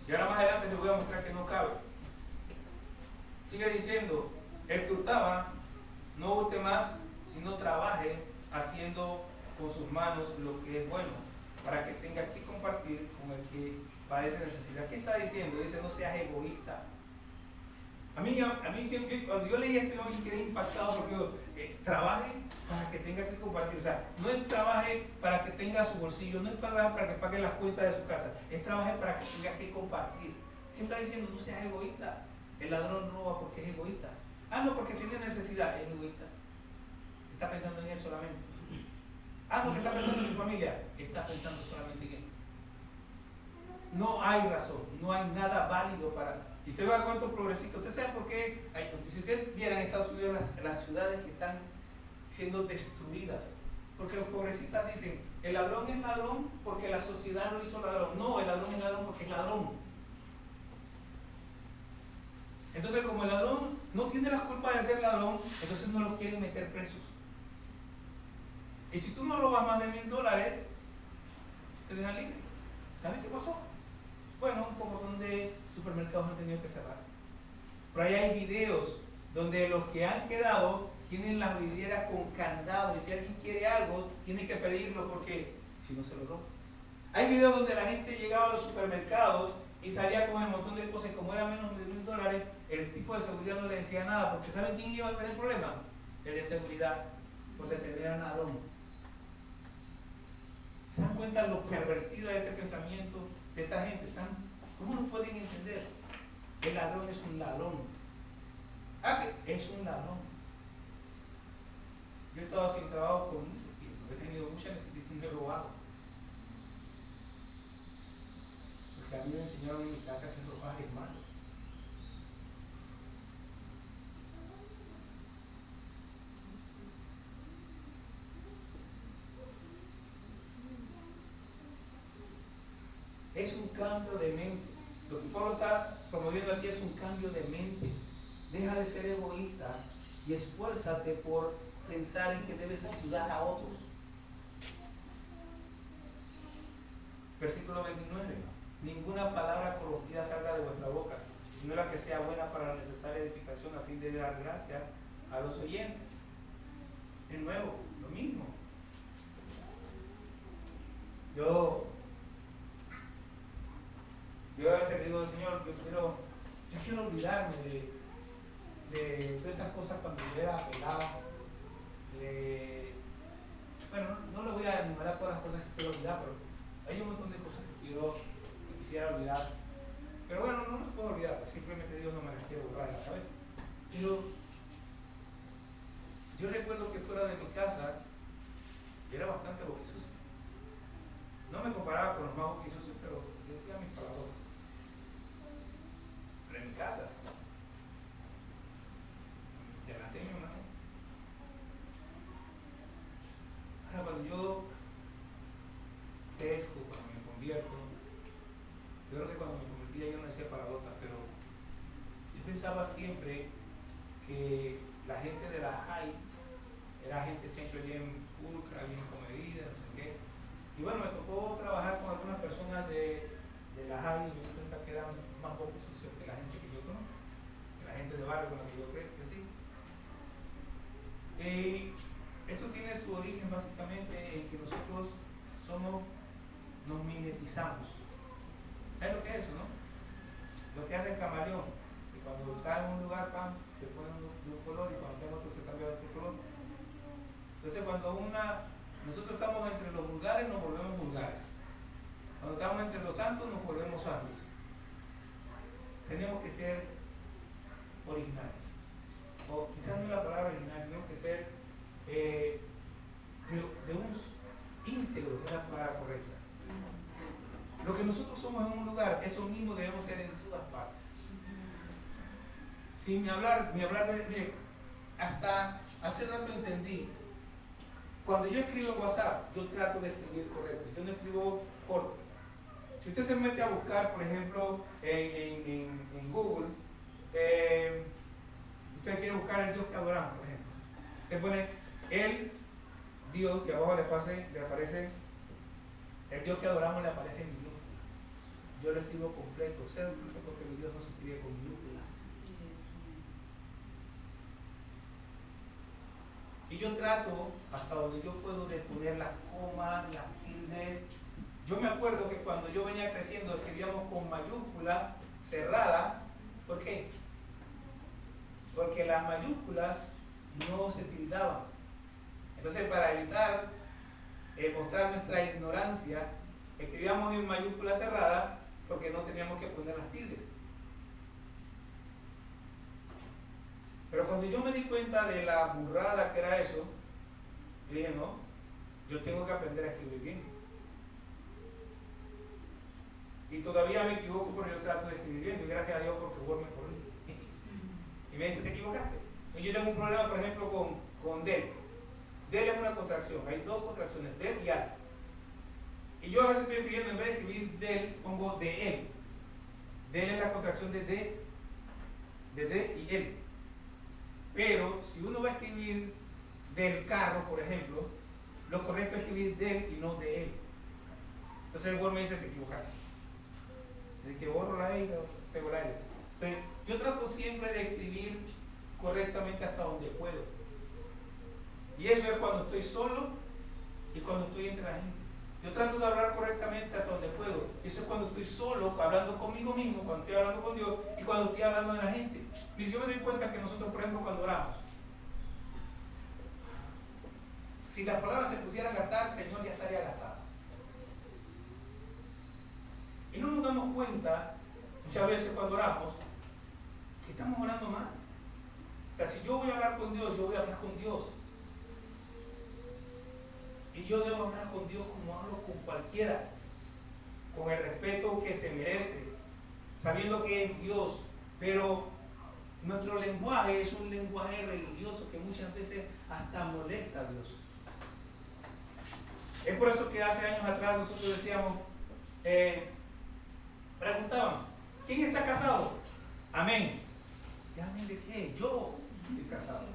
Speaker 2: Y ahora más adelante les voy a mostrar que no cabe. Sigue diciendo: el que hurtaba, no hurte más, sino trabaje haciendo con sus manos lo que es bueno, para que tenga que compartir con el que padece necesidad. ¿Qué está diciendo? Dice: no seas egoísta. A mí siempre, cuando yo leí esto, yo me quedé impactado, porque digo, trabaje para que tenga que compartir. O sea, no es trabaje para que tenga su bolsillo, no es trabaje para que pague las cuentas de su casa, es trabaje para que tenga que compartir. ¿Qué está diciendo? No seas egoísta. El ladrón roba porque es egoísta. No, porque tiene necesidad, es egoísta. Está pensando en él solamente. No, que está pensando en su familia, está pensando solamente en él. No hay razón, no hay nada válido para... Y usted va a cuántos progresistas. ¿Usted sabe por qué? Si usted viera en Estados Unidos las ciudades que están siendo destruidas, porque los progresistas dicen: el ladrón es ladrón porque la sociedad lo hizo ladrón. No, el ladrón es ladrón porque es ladrón. Entonces, como el ladrón no tiene las culpas de ser ladrón, entonces no lo quieren meter presos. Y si tú no robas más de $1,000, te dejan libre. ¿Sabes qué pasó? Bueno, un poco donde supermercados han tenido que cerrar. Por ahí hay videos donde los que han quedado tienen las vidrieras con candado, y si alguien quiere algo, tiene que pedirlo, porque si no se lo roban. Hay videos donde la gente llegaba a los supermercados y salía con el montón de cosas, y como era menos de $1,000, el tipo de seguridad no le decía nada, porque ¿saben quién iba a tener problema? El de seguridad, por detener al ladrón. ¿Se dan cuenta lo pervertido de este pensamiento de esta gente? ¿Cómo no pueden entender? El ladrón es un ladrón. Que es un ladrón. Yo he estado sin trabajo por mucho tiempo, he tenido mucha necesidad de robar. Porque a mí me enseñaron en mi casa que robar es malo. Es un cambio de mente. Lo que Pablo está promoviendo aquí es un cambio de mente. Deja de ser egoísta y esfuérzate por pensar en que debes ayudar a otros. Versículo 29. Ninguna palabra corrompida salga de vuestra boca, sino la que sea buena para la necesaria edificación, a fin de dar gracia a los oyentes. De nuevo, lo mismo. Yo a veces digo: Señor, yo quiero olvidarme de todas esas cosas cuando yo era pelado. Bueno, no le voy a enumerar todas las cosas que quiero olvidar, pero hay un montón de cosas que quisiera olvidar. Pero bueno, no las puedo olvidar, pues simplemente Dios no me las quiere borrar de la cabeza. Pero yo recuerdo que fuera de mi casa yo era bastante boquisucio. No me comparaba con los más boquisucios, pero decía mis palabras. Pero en mi casa, delante de mi mamá. Ahora, cuando yo crezco, cuando me convierto, yo creo que cuando me convertí yo no decía palabrotas, pero yo pensaba siempre que la gente de la high era gente siempre bien pulcra, bien comedida, no sé qué. Y bueno, me tocó trabajar con algunas personas de la high, y me di cuenta que eran más poco sucios que la gente que yo conozco, que la gente de barrio con la que yo crecí. Y esto tiene su origen básicamente en que nosotros nos mimetizamos. ¿Sabes lo que es eso, no? Lo que hace el camaleón, que cuando está en un lugar, pan, se pone de un color y cuando está en otro se cambia de otro color. Entonces cuando nosotros estamos entre los vulgares, nos volvemos vulgares. Cuando estamos entre los santos, nos volvemos santos. Tenemos que ser originales. O quizás no la palabra original, sino que ser de un íntegro, es la palabra correcta. Lo que nosotros somos en un lugar, eso mismo debemos ser en todas partes. Sin hablar de, mire, hasta hace rato entendí. Cuando yo escribo en WhatsApp, yo trato de escribir correcto, yo no escribo corto. Si usted se mete a buscar, por ejemplo, en Google, usted quiere buscar el Dios que adoramos, por ejemplo. Usted pone el Dios y abajo le aparece el Dios que adoramos, le aparece en minúscula. Yo lo escribo completo, porque mi Dios no se escribe con minúscula. Y yo trato, hasta donde yo puedo, de poner las comas, las tildes. Yo me acuerdo que cuando yo venía creciendo escribíamos con mayúscula cerrada. ¿Por qué? Porque las mayúsculas no se tildaban. Entonces, para evitar mostrar nuestra ignorancia, escribíamos en mayúscula cerrada porque no teníamos que poner las tildes. Pero cuando yo me di cuenta de la burrada que era eso, yo dije, no, yo tengo que aprender a escribir bien. Y todavía me equivoco, pero yo trato de escribir bien, y gracias a Dios porque Word me corrige. Y me dice, te equivocaste. Y yo tengo un problema, por ejemplo, con del. Del es una contracción, hay dos contracciones, del y al. Y yo a veces estoy escribiendo, en vez de escribir del, pongo de él. Del es la contracción de de y él. Pero si uno va a escribir del carro, por ejemplo, lo correcto es escribir del y no de él. Entonces el Word me dice, te equivocaste. Desde que borro la E y pego la L. Entonces, yo trato siempre de escribir correctamente hasta donde puedo. Y eso es cuando estoy solo y cuando estoy entre la gente. Yo trato de hablar correctamente hasta donde puedo. Eso es cuando estoy solo, hablando conmigo mismo, cuando estoy hablando con Dios y cuando estoy hablando de la gente. Mire, yo me doy cuenta que nosotros, por ejemplo, cuando oramos, si las palabras se pusieran a gastar, el Señor ya estaría gastado. Y no nos damos cuenta, muchas veces cuando oramos, que estamos orando mal. O sea, si yo voy a hablar con Dios, yo voy a hablar con Dios. Y yo debo hablar con Dios como hablo con cualquiera, con el respeto que se merece, sabiendo que es Dios. Pero nuestro lenguaje es un lenguaje religioso que muchas veces hasta molesta a Dios. Es por eso que hace años atrás nosotros decíamos, preguntaban, ¿quién está casado? Amén. ¿Y amén de qué? Yo estoy casado.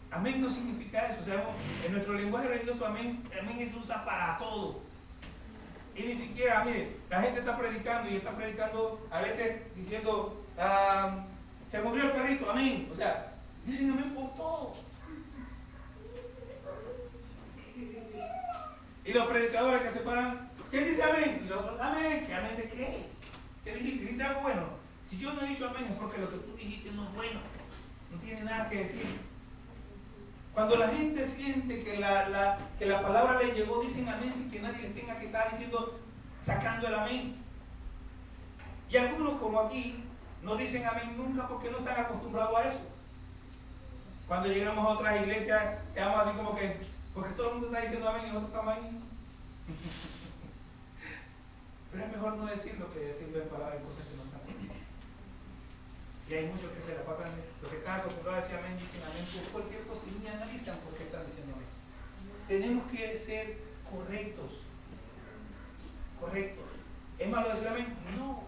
Speaker 2: Amén no significa eso. O sea, en nuestro lenguaje religioso, amén se usa para todo. Y ni siquiera, mire, la gente está predicando y está predicando a veces diciendo, se murió el perrito, amén. O sea, dicen amén por todo. Y los predicadores que se paran, ¿quién dice amén? Y los otros, amén. ¿Qué amén de qué? ¿Qué dijiste? ¿Dijiste algo bueno? Si yo no he dicho amén es porque lo que tú dijiste no es bueno. No tiene nada que decir. Cuando la gente siente que la palabra le llegó, dicen amén sin que nadie les tenga que estar diciendo, sacando el amén. Y algunos, como aquí, no dicen amén nunca porque no están acostumbrados a eso. Cuando llegamos a otras iglesias, quedamos así como que, porque todo el mundo está diciendo amén y nosotros estamos ahí. Pero es mejor no decirlo que decirlo en palabras y cosas que no están. Y hay muchos que se la pasan, los que están acostumbrados a decir amén, dicen amén por cualquier cosa y ni analizan por qué están diciendo amén. Tenemos que ser correctos. Correctos. ¿Es malo decir amén? No.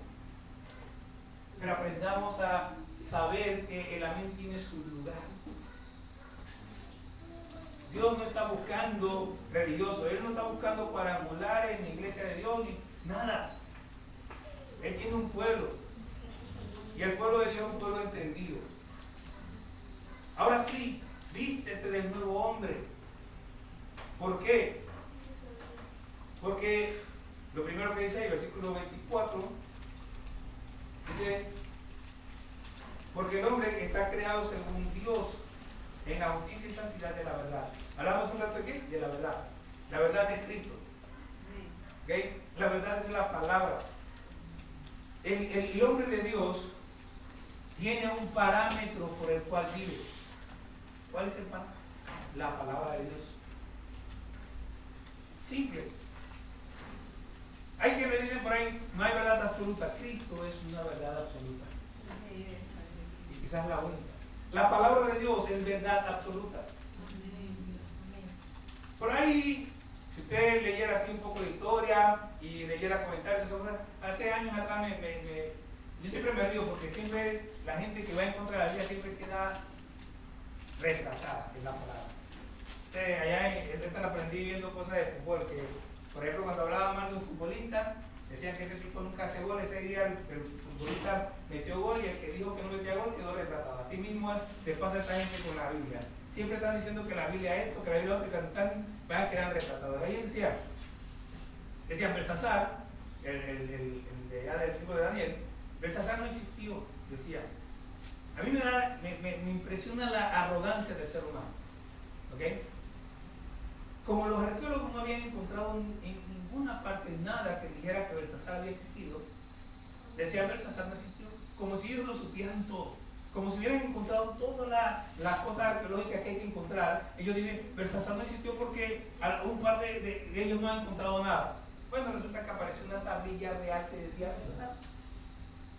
Speaker 2: Pero aprendamos a saber que el amén tiene su lugar. Dios no está buscando religiosos, Él no está buscando cuadrangulares en la iglesia de Dios ni nada. Él tiene un pueblo. Y el pueblo de Dios es un pueblo entendido. Ahora sí, vístete del nuevo hombre. Lo primero que dice ahí, versículo 24, dice, porque el hombre está creado según Dios en la justicia y santidad de la verdad. Hablamos un rato aquí de la verdad. La verdad es Cristo. ¿Okay? La verdad es la palabra. El hombre de Dios tiene un parámetro por el cual vive. ¿Cuál es el parámetro? La palabra de Dios. Simple. Hay quienes me dicen por ahí, no hay verdad absoluta. Cristo es una verdad absoluta. Y quizás la única. La palabra de Dios es verdad absoluta. Por ahí, si usted leyera así un poco de historia y leyera comentarios, hace años atrás yo siempre me río porque siempre la gente que va en contra de la Biblia siempre queda retratada en la palabra. Allá en esta aprendí viendo cosas de fútbol, que por ejemplo cuando hablaba mal de un futbolista, decían que este tipo nunca hace gol. Ese día el futbolista metió gol y el que dijo que no metía gol quedó retratado. Así mismo le pasa a esta gente con la Biblia. Siempre están diciendo que la Biblia es esto, que la Biblia es otro, y cuando van a quedar retratados. Ahí decían Belsasar, el de allá del libro de Daniel, Belsasar no existió, decía. A mí me impresiona la arrogancia del ser humano. ¿Okay? Como los arqueólogos no habían encontrado en ninguna parte nada que dijera que Belsasar había existido, decían Belsasar no existió, como si ellos lo supieran todo, como si hubieran encontrado todas las cosas arqueológicas que hay que encontrar. Ellos dicen Belsasar no existió porque un par de ellos no han encontrado nada. Bueno, resulta que apareció una tablilla real que decía Belsasar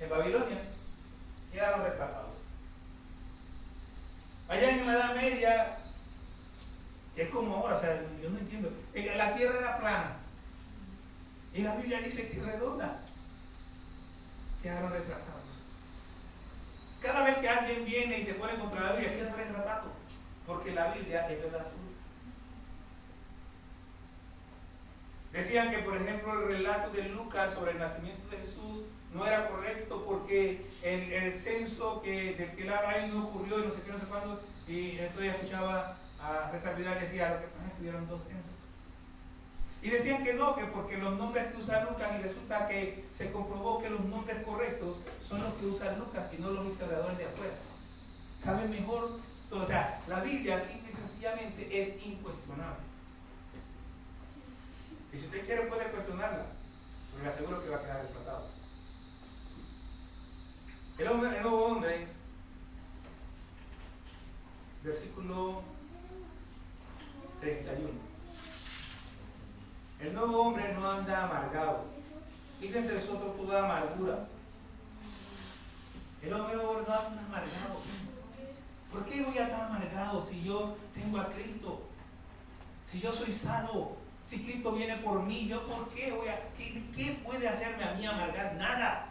Speaker 2: en Babilonia. Quedaron retratados. Allá en la Edad Media, es como ahora, o sea, yo no entiendo. La tierra era plana y la Biblia dice que es redonda. Quedaron retratados. Cada vez que alguien viene y se pone contra la Biblia, queda retratado, porque la Biblia es verdad absoluta. Decían que, por ejemplo, el relato de Lucas sobre el nacimiento de Jesús no era correcto porque el censo del que él habla ahí no ocurrió y no sé qué, no sé cuándo. Y entonces escuchaba a César Vidal y decía, lo que pasa es que tuvieron 2 censos. Y decían que no, que porque los nombres que usa Lucas, y resulta que se comprobó que los nombres correctos son los que usa Lucas y no los historiadores de afuera. Saben mejor todo. O sea, la Biblia simple y sencillamente es incuestionable. Y si usted quiere puede cuestionarla, pero le aseguro que va a quedar retratado. El nuevo hombre, versículo 31. El nuevo hombre no anda amargado. Quítense de nosotros toda amargura. El hombre nuevo no anda amargado. ¿Por qué voy a estar amargado si yo tengo a Cristo? Si yo soy salvo, si Cristo viene por mí, ¿yo por qué voy a...? ¿Qué puede hacerme a mí amargar? Nada.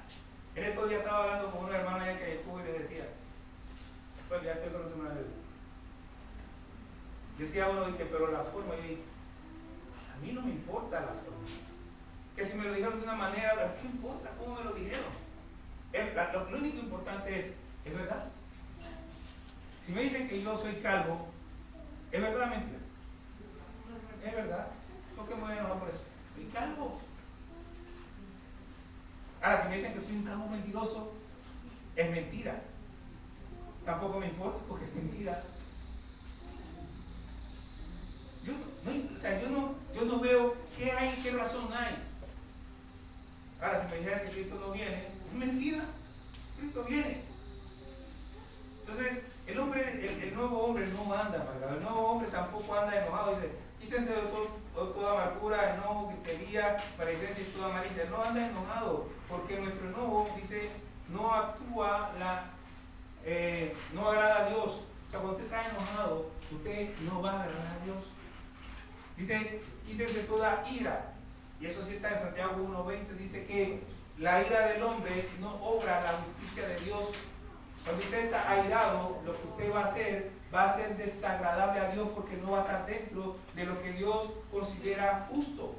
Speaker 2: El otro día estaba hablando con una hermana allá que estuvo y le decía, pues ya estoy con una vez. Decía uno, pero la forma, yo dije, a mí no me importa la forma. Que si me lo dijeron de una manera, ¿qué importa cómo me lo dijeron? Lo único importante es verdad. Si me dicen que yo soy calvo, ¿es verdad o mentira? Es verdad. ¿Por qué me voy a enojar por eso? Soy calvo. Ahora, si me dicen que soy un calvo mentiroso, es mentira. Tampoco me importa porque es mentira. Yo no veo qué hay, qué razón hay. Ahora, si me dijeran que Cristo no viene, es mentira. Cristo viene. Entonces, el nuevo hombre no anda amargado. El nuevo hombre tampoco anda enojado. Dice, quítense de toda amargura, enojo, gritería, maledicencia y toda malicia. No anda enojado, porque nuestro enojo, dice, no agrada a Dios. O sea, cuando usted está enojado, usted no va a agradar a Dios. Dice, quítense toda ira. Y eso sí está en Santiago 1:20, dice que la ira del hombre no obra la justicia de Dios. Cuando usted está airado, lo que usted va a ser desagradable a Dios porque no va a estar dentro de lo que Dios considera justo.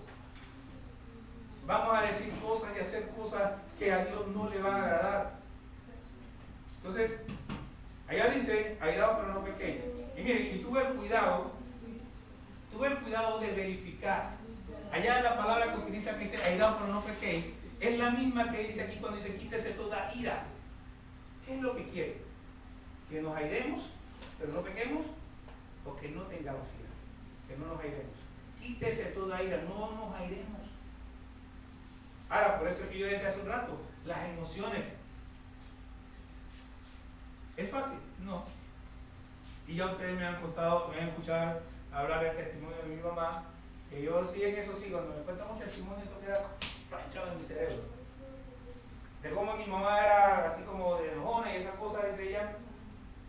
Speaker 2: Vamos a decir cosas y hacer cosas que a Dios no le van a agradar. Entonces, allá dice, airado pero no pequeños. Y miren, y tuve el cuidado de verificar. Allá la palabra que utiliza que dice airaos pero no pequéis, es la misma que dice aquí cuando dice quítese toda ira. ¿Qué es lo que quiere? ¿Que nos airemos pero no pequemos? ¿O que no tengamos ira? Que no nos airemos. Quítese toda ira, no nos airemos. Ahora, por eso es que yo decía hace un rato, las emociones. ¿Es fácil? No. Y ya ustedes me han contado, me han escuchado hablar del testimonio de mi mamá, que yo sí en eso sí, cuando me cuentan un testimonio, eso queda planchado en mi cerebro. De cómo mi mamá era así como de enojona y esas cosas, dice ella,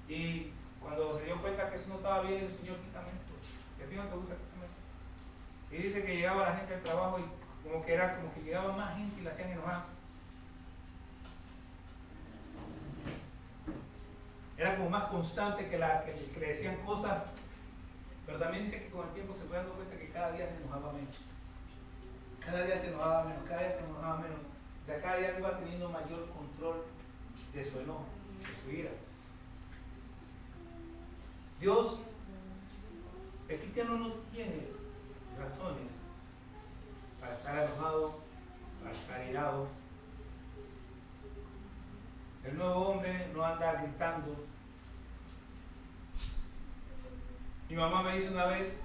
Speaker 2: y cuando se dio cuenta que eso no estaba bien, dijo, Señor, quítame esto, que a ti no te gusta, quítame esto. Y dice que llegaba la gente al trabajo y como que llegaba más gente y la hacían enojar. Era como más constante que le decían cosas, pero también dice que con el tiempo se fue dando cuenta que cada día se enojaba menos. Cada día se enojaba menos, cada día se enojaba menos. O sea, cada día iba teniendo mayor control de su enojo, de su ira. Dios, el cristiano no tiene razones para estar enojado, para estar irado. El nuevo hombre no anda gritando. Mi mamá me dice una vez,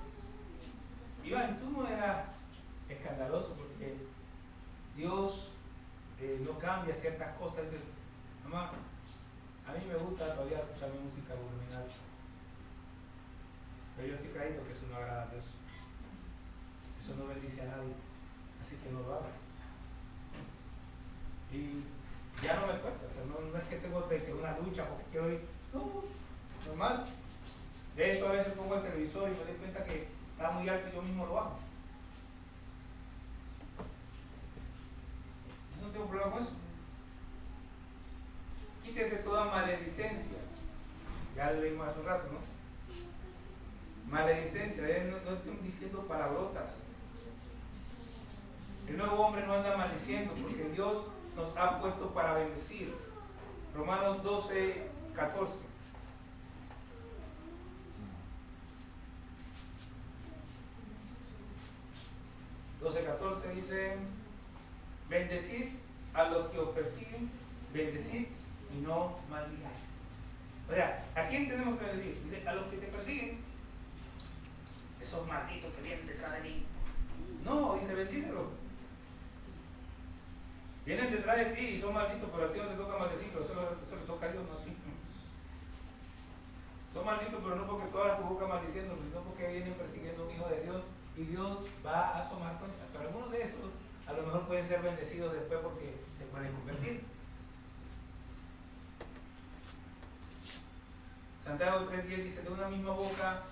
Speaker 2: Iván, tú no eras escandaloso porque Dios no cambia ciertas cosas. Dice, mamá, a mí me gusta todavía escuchar mi música gubernamental, pero yo estoy clarito que eso no agrada a Dios. Eso no bendice a nadie, así que no lo haga. Y ya no me cuesta, o sea, no es que tengo que una lucha porque quiero ir, no, normal. De hecho, a veces pongo el televisor y me doy cuenta que está muy alto y yo mismo lo hago. Yo no tengo problema con eso. Quítese toda maledicencia. Ya lo leímos hace un rato, ¿no? Maledicencia, no estoy diciendo palabrotas. El nuevo hombre no anda maldiciendo porque Dios nos ha puesto para bendecir. Romanos 12, 14. Dice, bendecid a los que os persiguen, bendecid y no maldigáis. O sea, ¿a quién tenemos que bendecir? Dice, a los que te persiguen, esos malditos que vienen detrás de mí. No, dice, bendícelos. Vienen detrás de ti y son malditos, pero a ti no te toca maldecirlos, eso le toca a Dios, no a ti. Son malditos, pero no porque tú abras tu boca maldiciendo, sino porque vienen persiguiendo a un hijo de Dios y Dios va a tomar cuenta. Pero algunos de esos a lo mejor pueden ser bendecidos después porque se pueden convertir. Santiago 3:10 dice, de una misma boca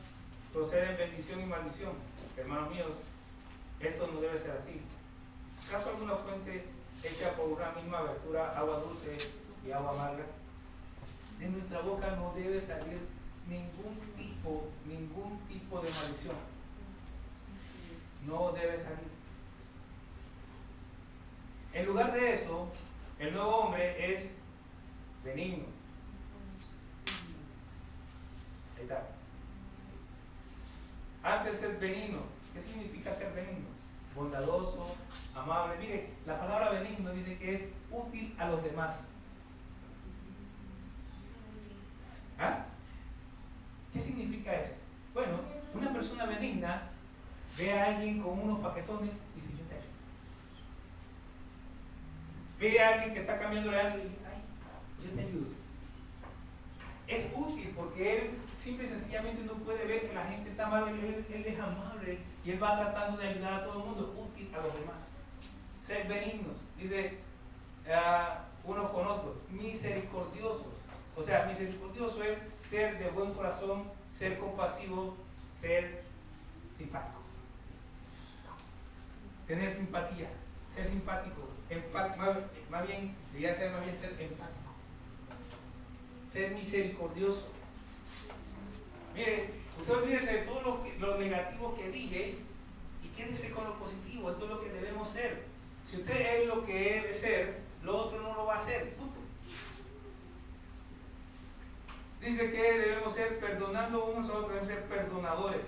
Speaker 2: proceden bendición y maldición. Hermanos míos, esto no debe ser así. ¿Acaso alguna fuente hecha por una misma abertura, agua dulce y agua amarga? De nuestra boca no debe salir ningún tipo de maldición. No debe salir. En lugar de eso, el nuevo hombre es benigno. Ahí está. Antes ser benigno. ¿Qué significa ser benigno? Bondadoso, amable. Mire, la palabra benigno dice que es útil a los demás. ¿Ah? ¿Qué significa eso? Bueno, una persona benigna ve a alguien con unos paquetones y dice, yo te ayudo. Ve a alguien que está cambiándole algo y dice, ay, yo te ayudo. Es útil porque él simple y sencillamente no puede ver que la gente está mal, él es amable y él va tratando de ayudar a todo el mundo, útil a los demás. Ser benignos, dice unos con otros, misericordiosos. O sea, misericordioso es ser de buen corazón, ser compasivo, ser simpático. Tener simpatía, ser simpático, más bien, debería ser más bien ser empático. Ser misericordioso. Mire, usted olvídese de todo lo negativo que dije y quédese con lo positivo. Esto es lo que debemos ser. Si usted es lo que debe ser, lo otro no lo va a hacer. Punto. Dice que debemos ser perdonando unos a otros, debemos ser perdonadores.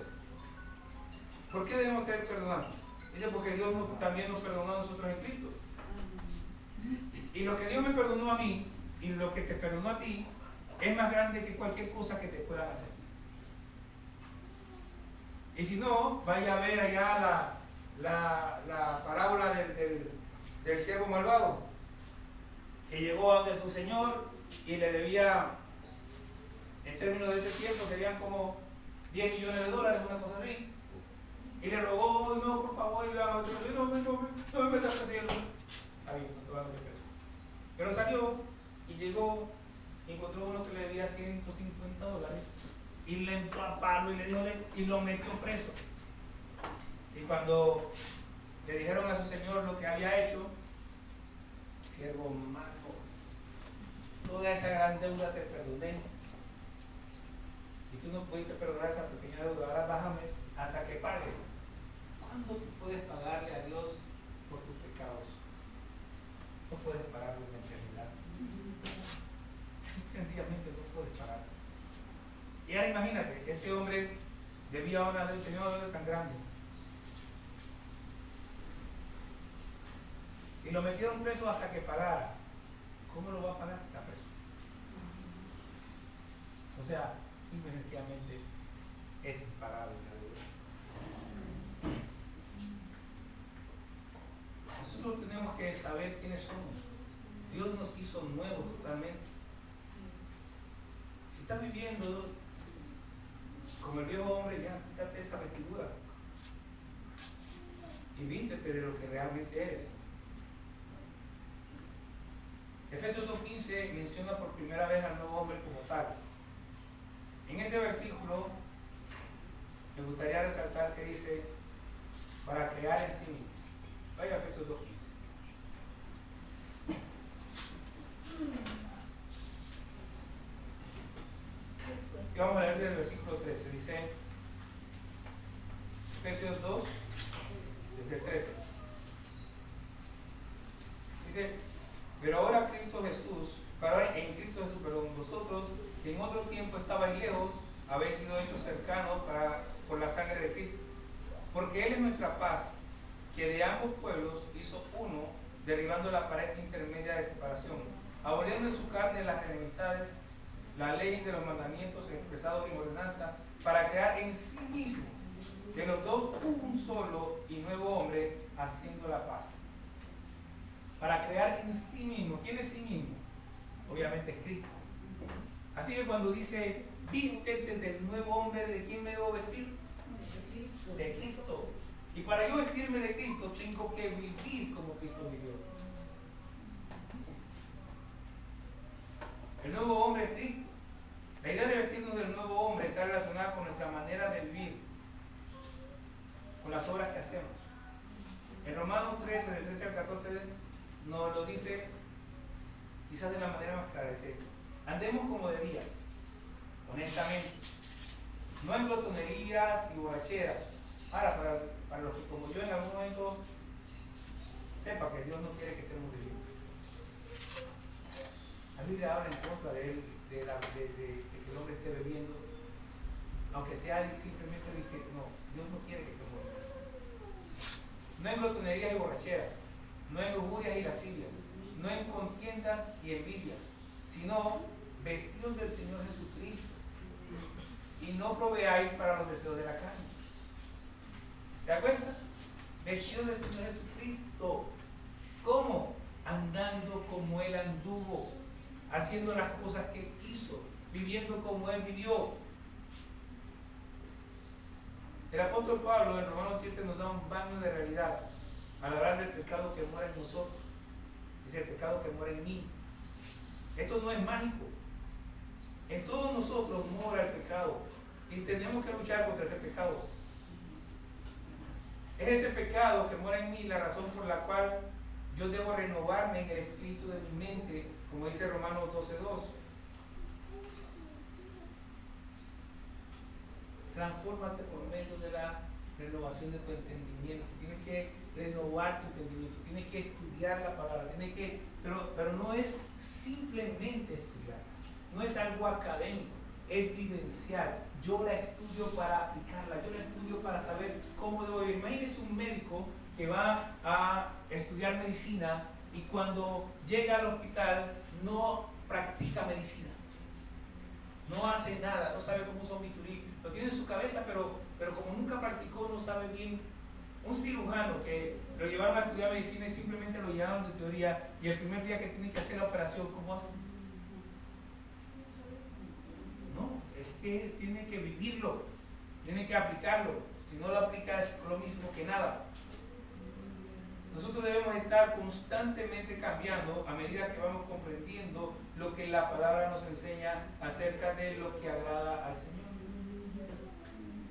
Speaker 2: ¿Por qué debemos ser perdonantes? Dice, porque Dios también nos perdonó a nosotros en Cristo. Y lo que Dios me perdonó a mí y lo que te perdonó a ti es más grande que cualquier cosa que te puedan hacer. Y si no, vaya a ver allá la parábola del siervo malvado, que llegó a donde su señor y le debía, en términos de este tiempo, serían como 10 millones de dólares, una cosa así. Y le rogó, no, por favor, y no me metas así. Está bien, no te van a meter preso. Pero salió y llegó y encontró uno que le debía 150 dólares y le entró a palo y le dijo y lo metió preso. Y cuando le dijeron a su señor lo que había hecho, siervo malo, toda esa gran deuda te perdoné y tú no pudiste perdonar esa pequeña deuda, ahora bájame hasta que pagues. ¿Cuándo tú puedes pagarle a Dios por tus pecados? No puedes pagarlo en la eternidad. Sencillamente no puedes pagar. Y ahora imagínate, este hombre tenía una deuda tan grande. Y lo metieron preso hasta que pagara. ¿Cómo lo va a pagar si está preso? O sea, simple y sencillamente es impagable la deuda. Nosotros tenemos que saber quiénes somos. Dios nos hizo nuevos totalmente. Si estás viviendo como el viejo hombre, ya quítate esa vestidura y vístete de lo que realmente eres. Efesios 2:15 menciona por primera vez al nuevo hombre como tal. En ese versículo me gustaría resaltar que dice para crear en sí mismos. Vaya a Efesios 2:15. Y vamos a leer del versículo 13. Dice Efesios 2, desde el 13. Dice, pero ahora Cristo Jesús, vosotros que en otro tiempo estabais lejos, habéis sido hechos cercanos por la sangre de Cristo. Porque Él es nuestra paz, que de ambos pueblos hizo uno, derribando la pared intermedia de separación, aboliendo en su carne las enemistades, la ley de los mandamientos expresados en ordenanza, para crear en sí mismo de los dos un solo y nuevo hombre, haciendo la paz. Para crear en sí mismo. ¿Quién es sí mismo? Obviamente es Cristo. Así que cuando dice, vístete del nuevo hombre, ¿de quién me debo vestir? De Cristo. Y para yo vestirme de Cristo, tengo que vivir como Cristo vivió. El nuevo hombre es Cristo. La idea de vestirnos del nuevo hombre está relacionada con nuestra manera de vivir, con las obras que hacemos. En Romanos 13, del 13 al 14, nos lo dice quizás de la manera más clara. Dice, andemos como de día, honestamente, no en glotonerías y borracheras. Ahora, para los que como yo en algún momento sepa que Dios no quiere que estemos viviendo. La Biblia habla en contra de él, de que el hombre esté bebiendo, aunque sea simplemente de que no, Dios no quiere que estemos bebiendo. No en glotonerías y borracheras, no en lujurias y lascivias, no en contiendas y envidias, sino vestidos del Señor Jesucristo, y no proveáis para los deseos de la carne. ¿Se da cuenta? Vestidos del Señor Jesucristo. ¿Cómo? Andando como Él anduvo, haciendo las cosas que Él hizo, viviendo como Él vivió. El apóstol Pablo en Romanos 7 nos da un baño de realidad al hablar del pecado que mora en nosotros. Dice, el pecado que mora en mí. Esto no es mágico. En todos nosotros mora el pecado y tenemos que luchar contra ese pecado. Es ese pecado que mora en mí la razón por la cual yo debo renovarme en el espíritu de mi mente, como dice Romanos 12:2. Transfórmate por medio de la renovación de tu entendimiento. Tienes que renovar tu entendimiento, tienes que estudiar la palabra, pero no es simplemente estudiar, no es algo académico, es vivencial. Yo la estudio para aplicarla, yo la estudio para saber cómo debo vivir. Imagínese un médico que va a estudiar medicina y cuando llega al hospital no practica medicina. No hace nada, no sabe cómo usar un bisturí, lo tiene en su cabeza, pero como nunca practicó, no sabe bien. Un cirujano que lo llevaron a estudiar medicina y simplemente lo llevaron de teoría, y el primer día que tiene que hacer la operación, ¿cómo hace? No, es que tiene que vivirlo, tiene que aplicarlo. Si no lo aplica es lo mismo que nada. Nosotros debemos estar constantemente cambiando a medida que vamos comprendiendo lo que la palabra nos enseña acerca de lo que agrada al Señor.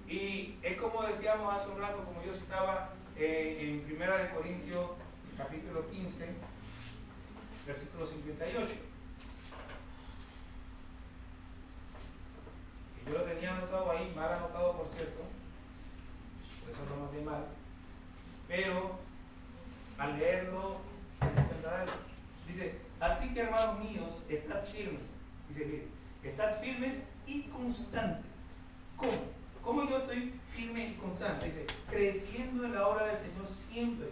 Speaker 2: Y es como decíamos hace un rato, como yo citaba en 1 Corintios capítulo 15, versículo 58. Y yo lo tenía anotado ahí, mal anotado por cierto, por eso lo noté mal, pero al leerlo, dice, así que hermanos míos, estad firmes. Dice, mire, estad firmes y constantes. ¿Cómo? ¿Cómo yo estoy firme y constante? Dice, creciendo en la obra del Señor siempre.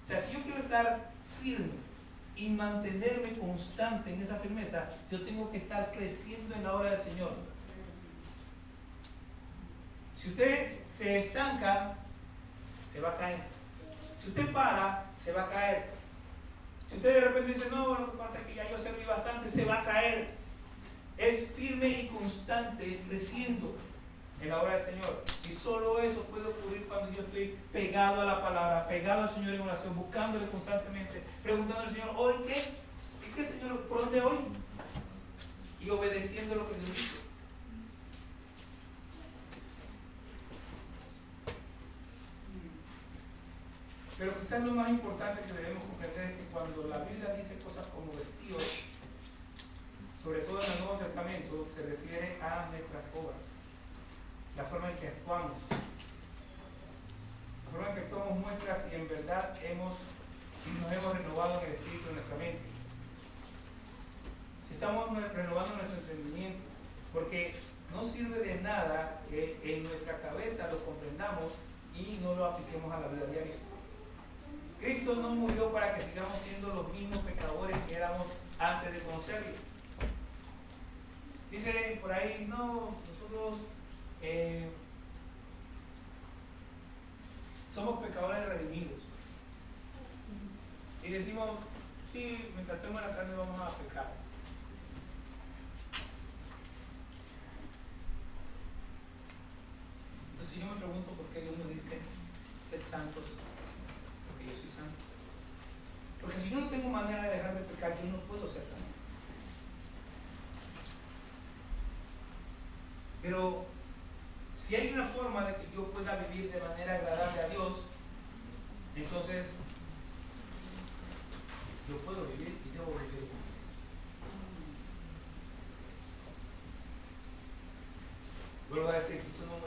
Speaker 2: O sea, si yo quiero estar firme y mantenerme constante en esa firmeza, yo tengo que estar creciendo en la obra del Señor. Si usted se estanca, se va a caer. Si usted para, se va a caer. Si usted de repente dice, no, lo que pasa es que ya yo serví bastante, se va a caer. Es firme y constante, creciendo en la obra del Señor. Y solo eso puede ocurrir cuando yo estoy pegado a la palabra, pegado al Señor en oración, buscándole constantemente, preguntando al Señor, ¿hoy qué? ¿Y qué, Señor? ¿Por dónde hoy? Y obedeciendo lo que Dios dice. Pero quizás lo más importante que debemos comprender es que cuando la Biblia dice cosas como vestidos, sobre todo en el Nuevo Testamento, se refiere a nuestras obras, la forma en que actuamos. La forma en que actuamos muestra si en verdad nos hemos renovado en el espíritu de nuestra mente. Si estamos renovando nuestro entendimiento, porque no sirve de nada que en nuestra cabeza lo comprendamos y no lo apliquemos a la vida diaria. Cristo no murió para que sigamos siendo los mismos pecadores que éramos antes de conocerlo. Dice por ahí, no, nosotros somos pecadores redimidos. Y decimos, sí, mientras estemos en la carne vamos a pecar. Entonces yo me pregunto por qué Dios nos dice ser santos, porque yo soy santo. Porque si yo no tengo manera de dejar de pecar, yo no puedo ser santo. Pero si hay una forma de que yo pueda vivir de manera agradable a Dios, entonces yo puedo vivir y debo vivir. Vuelvo a decir, Cristo no